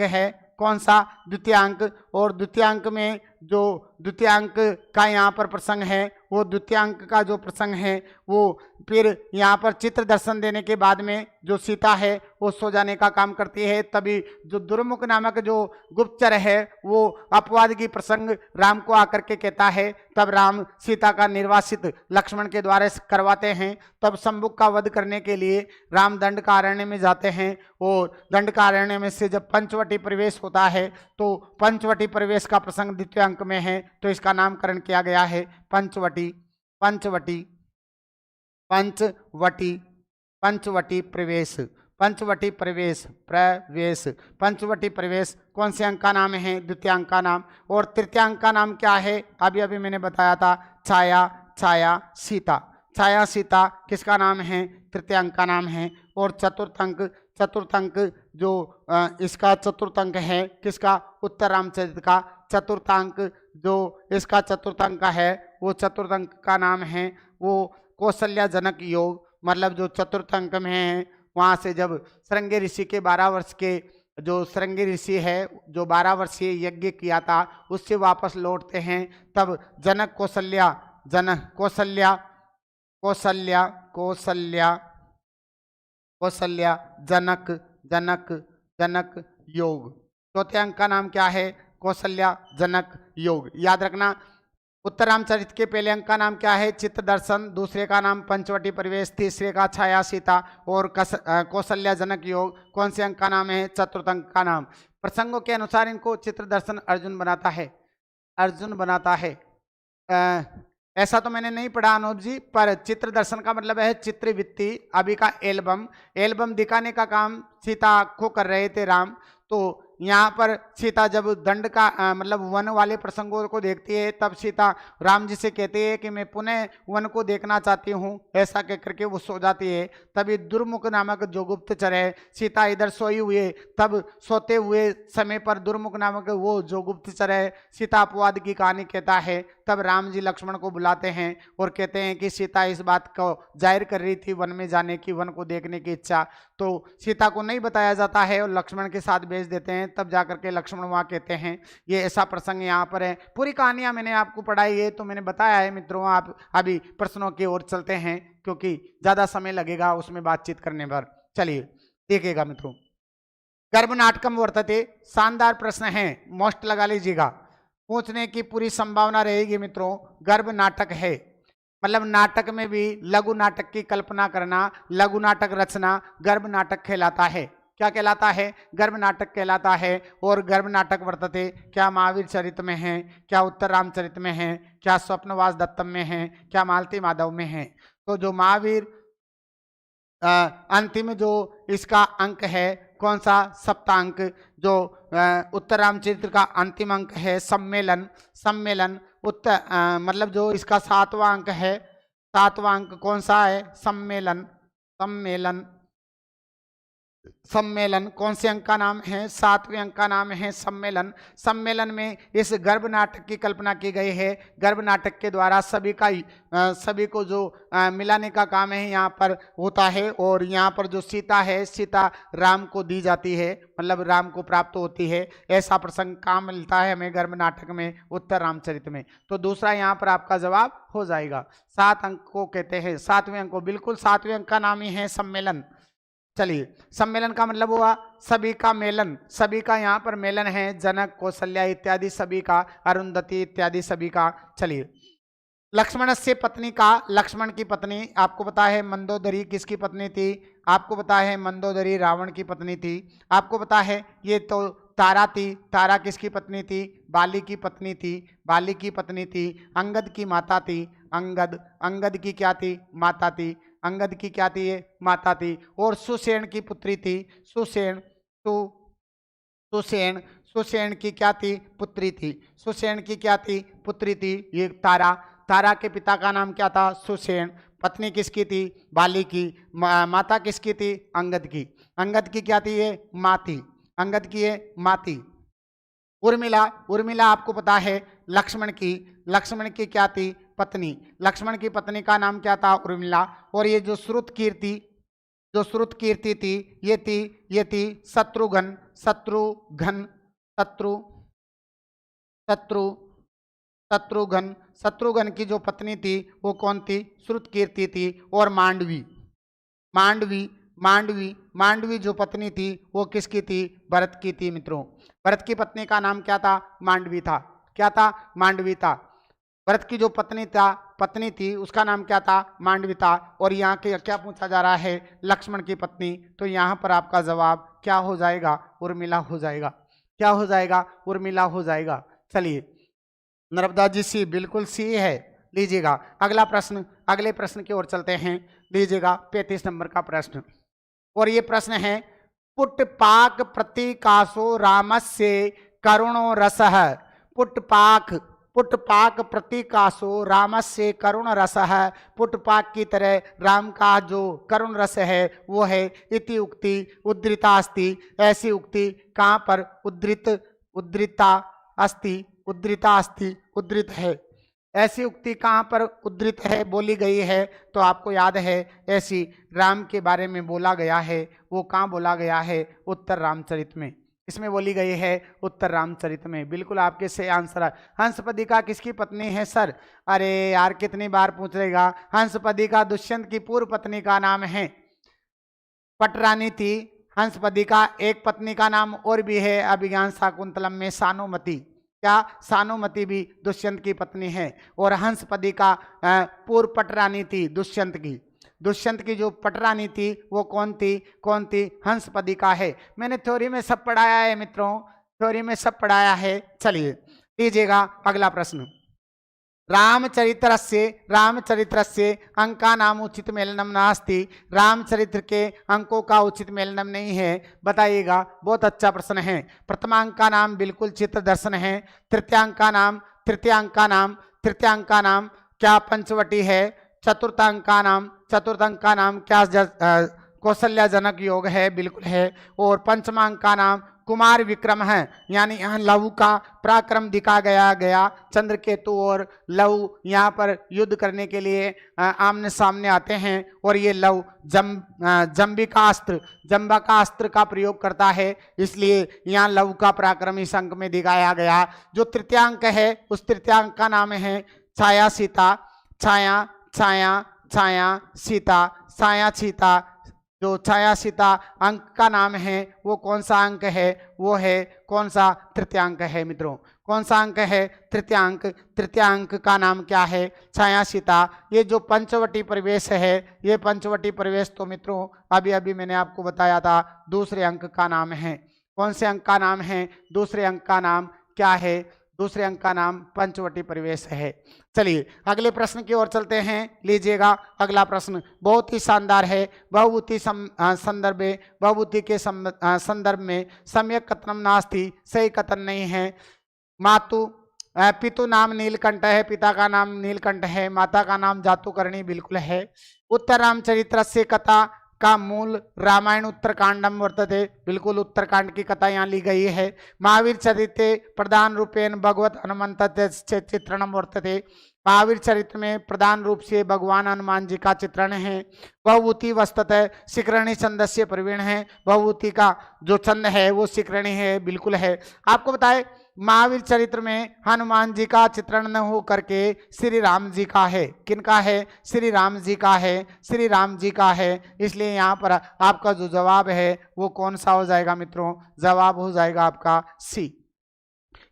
है कौन सा? द्वितीय अंक। और द्वितीय अंक में जो द्वितीय अंक का यहाँ पर प्रसंग है, वो द्वितीय अंक का जो प्रसंग है वो फिर यहाँ पर चित्र दर्शन देने के बाद में जो सीता है वो सो जाने का काम करती है। तभी जो दुर्मुख नामक जो गुप्तचर है वो अपवाद की प्रसंग राम को आकर के कहता है, तब राम सीता का निर्वासित लक्ष्मण के द्वारा करवाते हैं। तब शंबुक का वध करने के लिए राम दंडकारण्य में जाते हैं। और दंडकारण्य में से जब पंचवटी प्रवेश होता है तो पंचवटी प्रवेश का प्रसंग द्वितीय अंक में है, तो इसका नामकरण किया गया है पंचवटी प्रवेश कौन से अंक का नाम है? द्वितीय अंक का नाम। और तृतीय अंक का नाम क्या है? अभी मैंने बताया था, छाया सीता किसका नाम है? तृतीय अंक का नाम है। और चतुर्थ अंक जो इसका चतुर्थ अंक है किसका? उत्तर रामचरित का। चतुर्थ अंक जो इसका चतुर्थ अंक है वो चतुर्थ अंक का नाम है वो कौशल्याजनक योग। मतलब जो चतुर्थ अंक में है वहाँ से जब श्रृंगी ऋषि के 12 वर्ष के जो श्रृंगी ऋषि है, जो 12 वर्षीय यज्ञ किया था, उससे वापस लौटते हैं। तब जनक कौशल्या जनक जनक जनक योग। चौथे अंक का नाम क्या है? कौशल्या जनक योग। याद रखना। उत्तर रामचरित के पहले अंक का नाम क्या है? चित्त दर्शन। दूसरे का नाम पंचवटी परिवेश। तीसरे का छाया सीता। और कौशल्या जनक योग कौन से अंक का नाम है? चतुर्थ अंक का नाम। प्रसंगों के अनुसार इनको चित्र दर्शन अर्जुन बनाता है। ऐसा तो मैंने नहीं पढ़ा अनूप जी, पर चित्र दर्शन का मतलब है चित्रवृत्ति। अभी का एल्बम दिखाने का काम सीता को कर रहे थे राम। तो यहाँ पर सीता जब दंड का मतलब वन वाले प्रसंगों को देखती है, तब सीता राम जी से कहती है कि मैं पुनः वन को देखना चाहती हूँ। ऐसा कह करके वो सो जाती है। तभी दुर्मुख नामक जो गुप्तचर है, सीता इधर सोई हुए, तब सोते हुए समय पर दुर्मुख नामक वो जो गुप्तचर है सीता अपवाद की कहानी कहता है। तब राम जी लक्ष्मण को बुलाते हैं और कहते हैं कि सीता इस बात को जाहिर कर रही थी वन में जाने की, वन को देखने की इच्छा। तो सीता को नहीं बताया जाता है और लक्ष्मण के साथ भेज देते हैं। तब जाकर के लक्ष्मण वहाँ कहते हैं। ये ऐसा प्रसंग यहाँ पर है। पूरी कहानियां मैंने आपको पढ़ाई है, तो मैंने बताया है मित्रों। आप अभी प्रश्नों की ओर चलते हैं, क्योंकि ज्यादा समय लगेगा उसमें बातचीत करने पर। चलिए देखिएगा मित्रों। गर्भ नाटकम वर्तते, शानदार प्रश्न है, मोस्ट लगा लीजिएगा, पूछने की पूरी संभावना रहेगी मित्रों। गर्भ नाटक है मतलब नाटक में भी लघु नाटक की कल्पना करना, लघु नाटक रचना गर्भ नाटक कहलाता है। क्या कहलाता है? गर्भ नाटक कहलाता है। और गर्भ नाटक वर्तते क्या महावीर चरित में है, क्या उत्तर रामचरित में है, क्या स्वप्नवास दत्तम में है, क्या मालती माधव में है। तो जो महावीर अंतिम जो इसका अंक है कौन सा? सप्तांक। जो उत्तर रामचरित्र का अंतिम अंक है सम्मेलन उत्तर मतलब जो इसका 7वां अंक है, 7वां अंक कौन सा है? सम्मेलन कौन से अंक का नाम है? 7वें अंक का नाम है सम्मेलन में इस गर्भ नाटक की कल्पना की गई है। गर्भ नाटक के द्वारा सभी को जो मिलाने का काम है यहाँ पर होता है। और यहाँ पर जो सीता है, सीता राम को दी जाती है, मतलब राम को प्राप्त होती है। ऐसा प्रसंग काम मिलता है हमें गर्भ नाटक में, उत्तर रामचरित में। तो दूसरा यहाँ पर आपका जवाब हो जाएगा। 7 अंक को कहते हैं, 7वें अंक को, बिल्कुल 7वें अंक का नाम ही है सम्मेलन। चलिए, सम्मेलन का मतलब हुआ सभी का मेलन, सभी का यहाँ पर मेलन है, जनक कौशल्या इत्यादि सभी का, अरुंधति इत्यादि सभी का। चलिए, लक्ष्मण से पत्नी का, लक्ष्मण की पत्नी आपको पता है मंदोदरी किसकी पत्नी थी? आपको पता है मंदोदरी रावण की पत्नी थी। आपको पता है ये तो तारा थी, तारा किसकी पत्नी थी? बाली की पत्नी थी, बाली की पत्नी थी। अंगद की माता थी, अंगद की क्या थी? माता थी। अंगद की क्या थी? ये माता थी। और सुसेन की पुत्री थी, सुसेन की क्या थी? पुत्री थी। सुसेन की क्या थी? पुत्री थी। ये तारा के पिता का नाम क्या था? सुसेन। पत्नी किसकी थी? बाली की। माता किसकी थी? अंगद की क्या थी? ये माँ थी। अंगद की ये माँ थी। उर्मिला आपको पता है लक्ष्मण की क्या थी? पत्नी। लक्ष्मण की पत्नी का नाम क्या था? उर्मिला। और ये जो श्रुत कीर्ति थी, ये थी शत्रुघ्न की जो पत्नी थी वो कौन थी? श्रुत कीर्ति थी। और मांडवी जो पत्नी थी वो किसकी थी? भरत की थी मित्रों। भरत की पत्नी का नाम क्या था? मांडवी था। क्या था? मांडवी था। भरत की जो पत्नी थी उसका नाम क्या था? मांडवी था। और यहाँ के क्या पूछा जा रहा है? लक्ष्मण की पत्नी। तो यहाँ पर आपका जवाब क्या हो जाएगा? उर्मिला हो जाएगा। क्या हो जाएगा? उर्मिला हो जाएगा। चलिए, नर्मदा जी सी, बिल्कुल सी है। लीजिएगा अगले प्रश्न की ओर चलते हैं। लीजिएगा 35 नंबर का प्रश्न। और ये प्रश्न है, पुट्टपाक प्रतीकासो रामस्य करुणो रसः। पुट्टपाक प्रतीकासो रामस्य करुण रस है। पुट्टपाक की तरह राम का जो करुण रस है वो है इति उक्ति उद्धृता अस्ति। ऐसी उक्ति कहाँ पर उद्धृत है? ऐसी उक्ति कहाँ पर उद्धृत है, बोली गई है? तो आपको याद है ऐसी राम के बारे में बोला गया है। वो कहाँ बोला गया है? उत्तर रामचरित में। किसमें बोली गई है? उत्तर रामचरित में। बिल्कुल आपके सही आंसर है। हंसपदिका किसकी पत्नी है सर? अरे यार कितनी बार पूछ लेगा। हंसपदिका दुष्यंत की पूर्व पत्नी का नाम है। पटरानी थी हंसपदिका। एक पत्नी का नाम और भी है अभिज्ञान शाकुंतलम में, सानुमति। क्या? सानुमति भी दुष्यंत की पत्नी है। और हंसपदिका पूर्व पटरानी थी दुष्यंत की। दुष्यंत की जो पटरानी थी वो कौन थी? कौन थी? हंसपदिका है। मैंने थ्योरी में सब पढ़ाया है मित्रों, थ्योरी में सब पढ़ाया है। चलिए लीजिएगा अगला प्रश्न। रामचरित्रस्य अंका नाम उचित मेलनम नास्ति। रामचरित्र के अंकों का उचित मेलनम नहीं है, बताइएगा। बहुत अच्छा प्रश्न है। प्रथमांक का नाम बिल्कुल चित्र दर्शन है। तृतीयांक का नाम क्या पंचवटी है? चतुर्थांक का नाम क्या कौशल्याजनक योग है? बिल्कुल है। और पंचमांक का नाम कुमार विक्रम है। यानी यहाँ लव का पराक्रम दिखा गया चंद्रकेतु और लव यहाँ पर युद्ध करने के लिए आमने सामने आते हैं और ये लव जंबिका अस्त्र का प्रयोग करता है, इसलिए यहाँ लव का पराक्रम इस अंक में दिखाया गया। जो तृतीयांक है उस तृतीयांक का नाम है छाया सीता। जो छाया सीता अंक का नाम है वो कौन सा अंक है? वो है कौन सा? तृतीयांक है मित्रों। कौन सा अंक है? तृतीयांक का नाम क्या है? छाया सीता। ये जो पंचवटी प्रवेश है, ये पंचवटी प्रवेश तो मित्रों अभी मैंने आपको बताया था दूसरे अंक का नाम है। कौन से अंक का नाम है? दूसरे अंक का नाम क्या है? दूसरे अंक का नाम पंचवटी परिवेश है। चलिए अगले प्रश्न की ओर चलते हैं। लीजिएगा अगला प्रश्न बहुत ही शानदार है। बहुभूति के संदर्भ में सम्यक कथनम नास्ति, सही कथन नहीं है। पितु नाम नीलकंठ है, पिता का नाम नीलकंठ है, माता का नाम जातुकर्णी बिल्कुल है। उत्तर रामचरित्रस्य कथा का मूल रामायण उत्तरकांडम वर्तते, बिल्कुल उत्तरकांड की कथा यहाँ ली गई है। महावीर चरिते प्रधान रूपेण भगवत हनुमंत चित्रणम वर्तते। महावीर चरित्र में प्रधान रूप से भगवान हनुमान जी का चित्रण है। बहुभूति वस्तुतः शिखरणी छंद से प्रवीण है। बहुभूति का जो छंद है वो शिखरणी है, बिल्कुल है। आपको बताए महावीर चरित्र में हनुमान जी का चित्रण न हो करके श्री राम जी का है। किनका है? श्री राम जी का है, श्री राम जी का है। इसलिए यहाँ पर आपका जो जवाब है वो कौन सा हो जाएगा मित्रों? जवाब हो जाएगा आपका सी।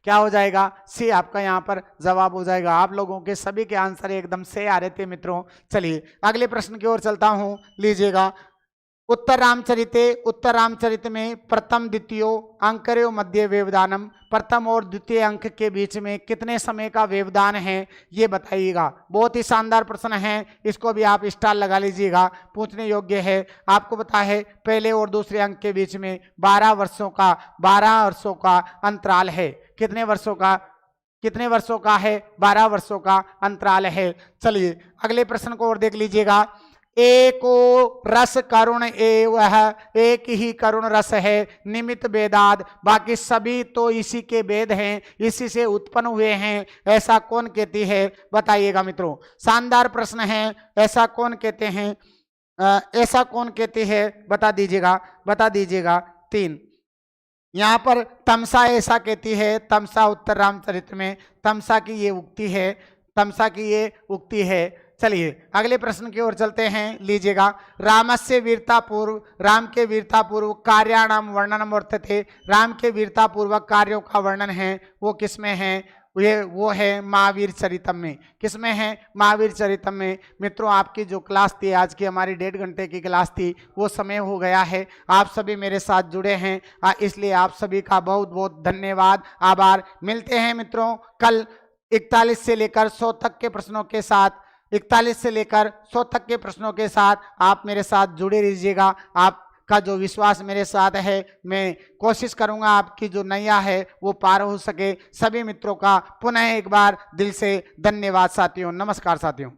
क्या हो जाएगा? सी आपका यहाँ पर जवाब हो जाएगा। आप लोगों के सभी के आंसर एकदम से आ रहे थे मित्रों। चलिए अगले प्रश्न की ओर चलता हूँ। लीजिएगा उत्तर रामचरित में प्रथम द्वितीय अंकर्यो मध्य व्यवधानम, प्रथम और द्वितीय अंक के बीच में कितने समय का व्यवधान है ये बताइएगा। बहुत ही शानदार प्रश्न है, इसको भी आप स्टार लगा लीजिएगा, पूछने योग्य है। आपको पता है पहले और दूसरे अंक के बीच में 12 वर्षों का अंतराल है। कितने वर्षों का है? 12 वर्षों का अंतराल है। चलिए अगले प्रश्न को और देख लीजिएगा। एको रस करुण एवं, एक ही करुण रस है, निमित्त वेदाद, बाकी सभी तो इसी के वेद हैं, इसी से उत्पन्न हुए हैं, ऐसा कौन कहती है? बताइएगा मित्रों। शानदार प्रश्न है। ऐसा कौन कहते हैं? ऐसा कौन कहते हैं? बता दीजिएगा। 3 यहाँ पर तमसा ऐसा कहती है। तमसा उत्तर रामचरित में तमसा की ये उक्ति है। चलिए अगले प्रश्न की ओर चलते हैं। लीजिएगा राम के वीरता पूर्व कार्याणाम वर्णनम वर्तते। राम के वीरता पूर्वक कार्यों का वर्णन है वो किसमें है? वो है महावीर चरितम में। किसमें है? महावीर चरितम में। मित्रों आपकी जो क्लास थी, आज की हमारी 1.5 घंटे की क्लास थी, वो समय हो गया है। आप सभी मेरे साथ जुड़े हैं, इसलिए आप सभी का बहुत बहुत धन्यवाद, आभार। मिलते हैं मित्रों कल 41 से लेकर 100 तक के प्रश्नों के साथ। 41 से लेकर 100 तक के प्रश्नों के साथ आप मेरे साथ जुड़े रहिएगा। आपका जो विश्वास मेरे साथ है, मैं कोशिश करूंगा आपकी जो नैया है वो पार हो सके। सभी मित्रों का पुनः एक बार दिल से धन्यवाद साथियों। नमस्कार साथियों।